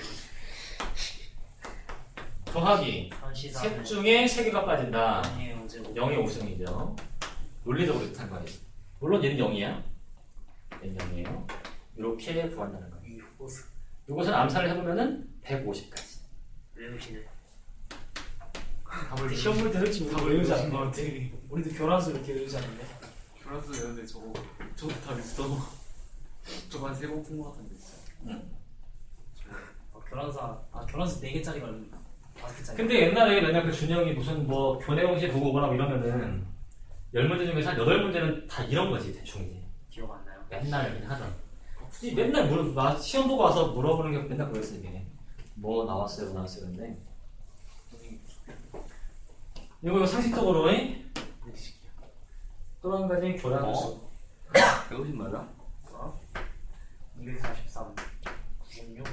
더하기 삼시 셋 3의 중에 세 개가 빠진다. 0의 옷을 0의 5승이죠. 논리적으로 뜻한 거예요. 물론 얘는 0이야. 얘는 0이에요. 이렇게 구한다는 거예요. 이 옷을 이것을 암살을 해보면은 150까지. 외우시네. 답을 시험 볼 때 솔직히 우리 외우지 않는 거 같아. 우리도 교란수 이렇게 외우지 않는데? 교란수 외우는데 저도 다 비슷하고 저거 한 3번 푼 것 같은데 진짜. 교란수 4개짜리가 5개짜리. 근데 옛날에 맨날 그 준영이 무슨 뭐 교내 공시 보고 오거나 뭐 이러면은 10문제 중에서 한 8문제는 다 이런 거지 대충 이제. 기억 안 나요? 맨날 그냥 하던. 굳이 맨날 시험 보고 와서 물어보는 게 맨날 그랬어 이게. 뭐 나왔어요 뭐 나왔어요 근데. 이거 상식적으로 또 한 가지 교란수. 150 맞아? 243 96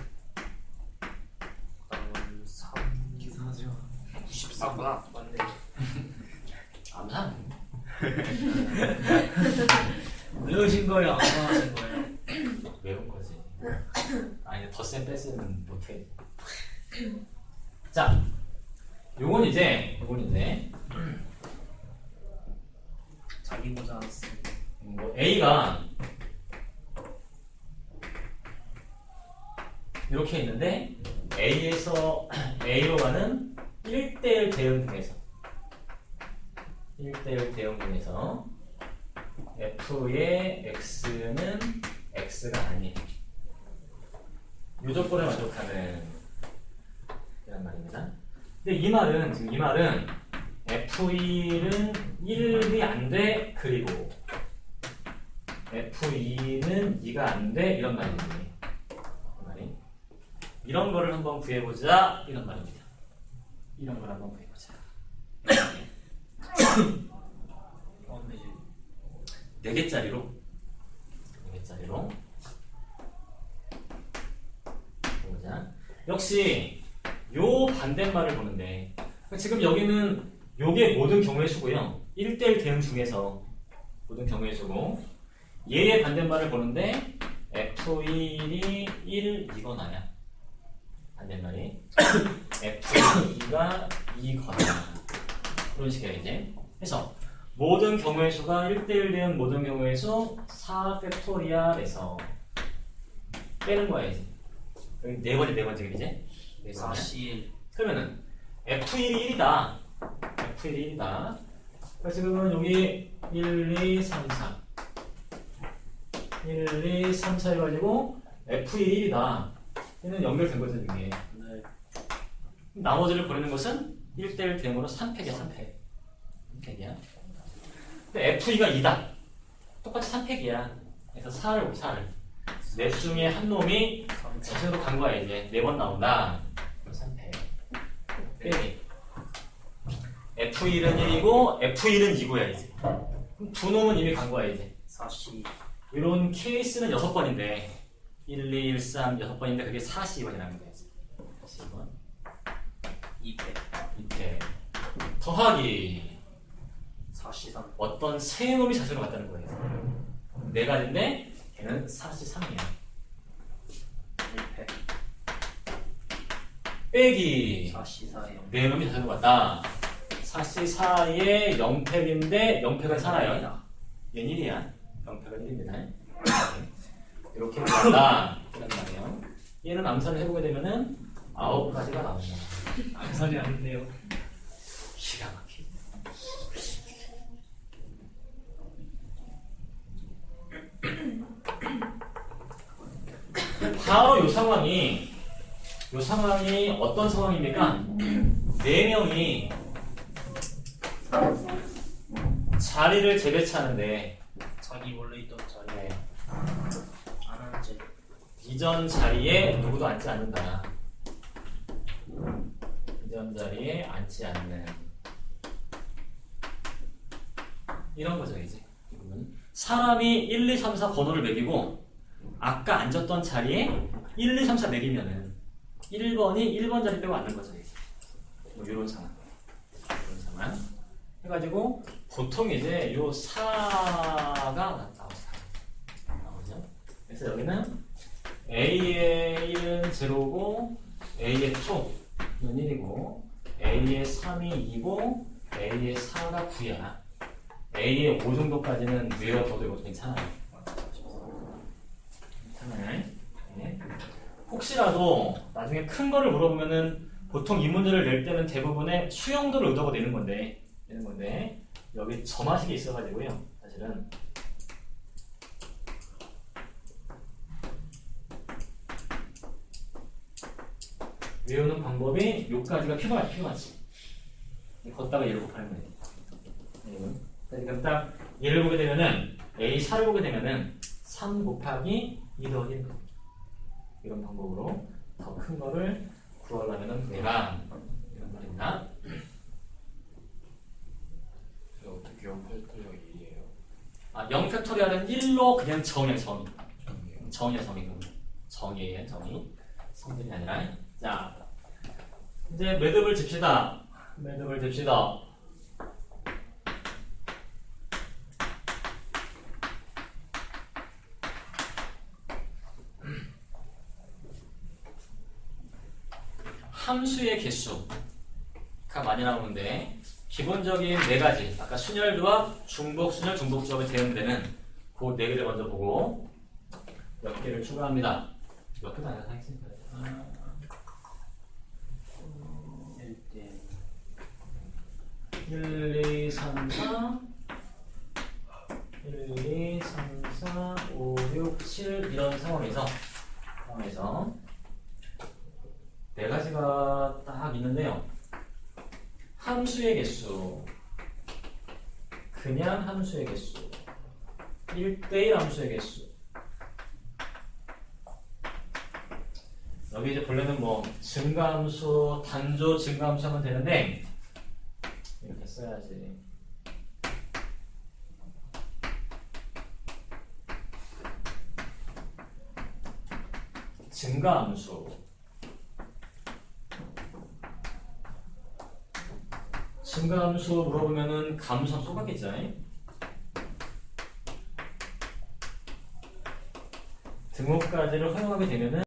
그다음 3 계산하지 마. 94 맞네. 암산. 외우신 거예요? 안 외우신 거예요? 외운 거지. 아니 덧셈 뺄셈은 못해. 자, 요건 이제 자기 모자 쓰 뭐 A가 이렇게 있는데 A에서 A로 가는 1대1 대응 중에서 1대1 대응 중에서 F의 X는 X가 아닌 요 조건에 만족하는 이란 말입니다. 근데 이 말은 F1은 1이 안 돼, 그리고 F2는 2가 안 돼, 이런 말이지. 이런 거를 한번 구해보자, 이런 말입니다. 이런 걸 한번 구해보자. 언제 4개짜리로 보자. 역시 요 반대말을 보는데 지금 여기는 요게 모든 경우의 수고요. 1대1 대응 중에서 모든 경우의 수고 얘의 반대말을 보는데 F1이 1이거나야. 반대말이 F2가 2거나. 이런 식이야 이제. 그래서 모든 경우의 수가 1대1 된 모든 경우의 수 4팩토리알에서 빼는 거야 이제. 여기 네 번째 이제. 네 번째. 4C1 그러면은 F1이 1이다. F1이 1이다. 그래서 지금은 여기 1, 2, 3, 4 1, 2, 3, 4 해가지고 F1이 1이다. 얘는 연결된 거죠 이게. 네. 나머지를 버리는 것은 1대1 대응으로 3팩이야 3팩. 3팩이야. 근데 F2가 2다. 똑같이 3팩이야. 그래서 4를 4를. 넷 중에 한 놈이 전체로 간 거야 이제. 4번 나온다. 3팩. 빼기. F1은 1이고 F1은 2고야 이제. 그럼 두 놈은 이미 간 거야 이제. 4C 이런 케이스는 6번인데 1, 2, 1, 3 6번인데 그게 42번이라는 거야 이제. 42번. 2팩 밑에 더하기 4C3 어떤 세 놈이 자신을 갖다는 거예요. 네 가지인데 걔는 43이야. 1팩 빼기 4C4에 네 놈이 자신을 갖다. 44에 0팩인데 0팩은 살아요. 얘는 1이야. 0팩은 1입니다. 이렇게 나온다. 이란 말이에요. 얘는 암산을 해보게 되면은 9가지가 나온다. 암살이 아닌데요. 기가 막히네. 바로 이 상황이 어떤 상황입니까? 4명이 자리를 재배치하는데 자기 원래 있던 자리에 네, 안 앉지. 이전 자리에 누구도 앉지 않는다. 이전 자리에 앉지 않는 이런 거죠 이제. 사람이 1, 2, 3, 4 번호를 매기고 아까 앉았던 자리에 1, 2, 3, 4 매기면은 1번이 1번 자리 빼고 앉는 거죠 이제. 뭐 이런 상황. 이런 상황. 해가지고 보통 이제 요 4가 나오죠. 그래서 여기는 A의 1은 0고 A의 2는 1이고 A의 3이 2고 A의 4가 9야. A의 5 정도까지는 외워둬도 이것도 괜찮아요. 괜찮아요. 네. 혹시라도 나중에 큰 거를 물어보면은 보통 이 문제를 낼 때는 대부분의 수영도를 의도하고 내는 건데 여기 점화식이 있어가지고요. 사실은 외우는 방법이 요까지가 필요하지. 걷다가 얘를 곱하는 거예요. 그러니까 딱 얘를 보게 되면은 A4를 보게 되면은 3 곱하기 2 더하기 1 이런 방법으로 더 큰 거를 구하려면은 내가 이런 말입니다. 어떻게 0팩토리가 1이에요? 아, 0팩토리알은 1로 그냥 정이야. 정이에요. 성질이 아니라. 자, 이제 매듭을 짚시다. 함수의 개수가 많이 나오는데 기본적인 네 가지 아까 순열조합, 중복순열, 중복조합에 대응되는 그 네 개를 먼저 보고 몇 개를 추가합니다. 몇 개도 아니라 하겠습니다. 1, 2, 3, 4 1, 2, 3, 4, 5, 6, 7 이런 상황에서 네 가지가 딱 있는데요. 함수의 개수, 그냥 함수의 개수, 1대1 함수의 개수. 여기 이제 본래는 뭐 증가함수, 단조 증가함수 하면 되는데 이렇게 써야지. 증가함수. 증가함수 물어보면은 감수함수 쏘겠죠. 등호까지를 허용하게 되면은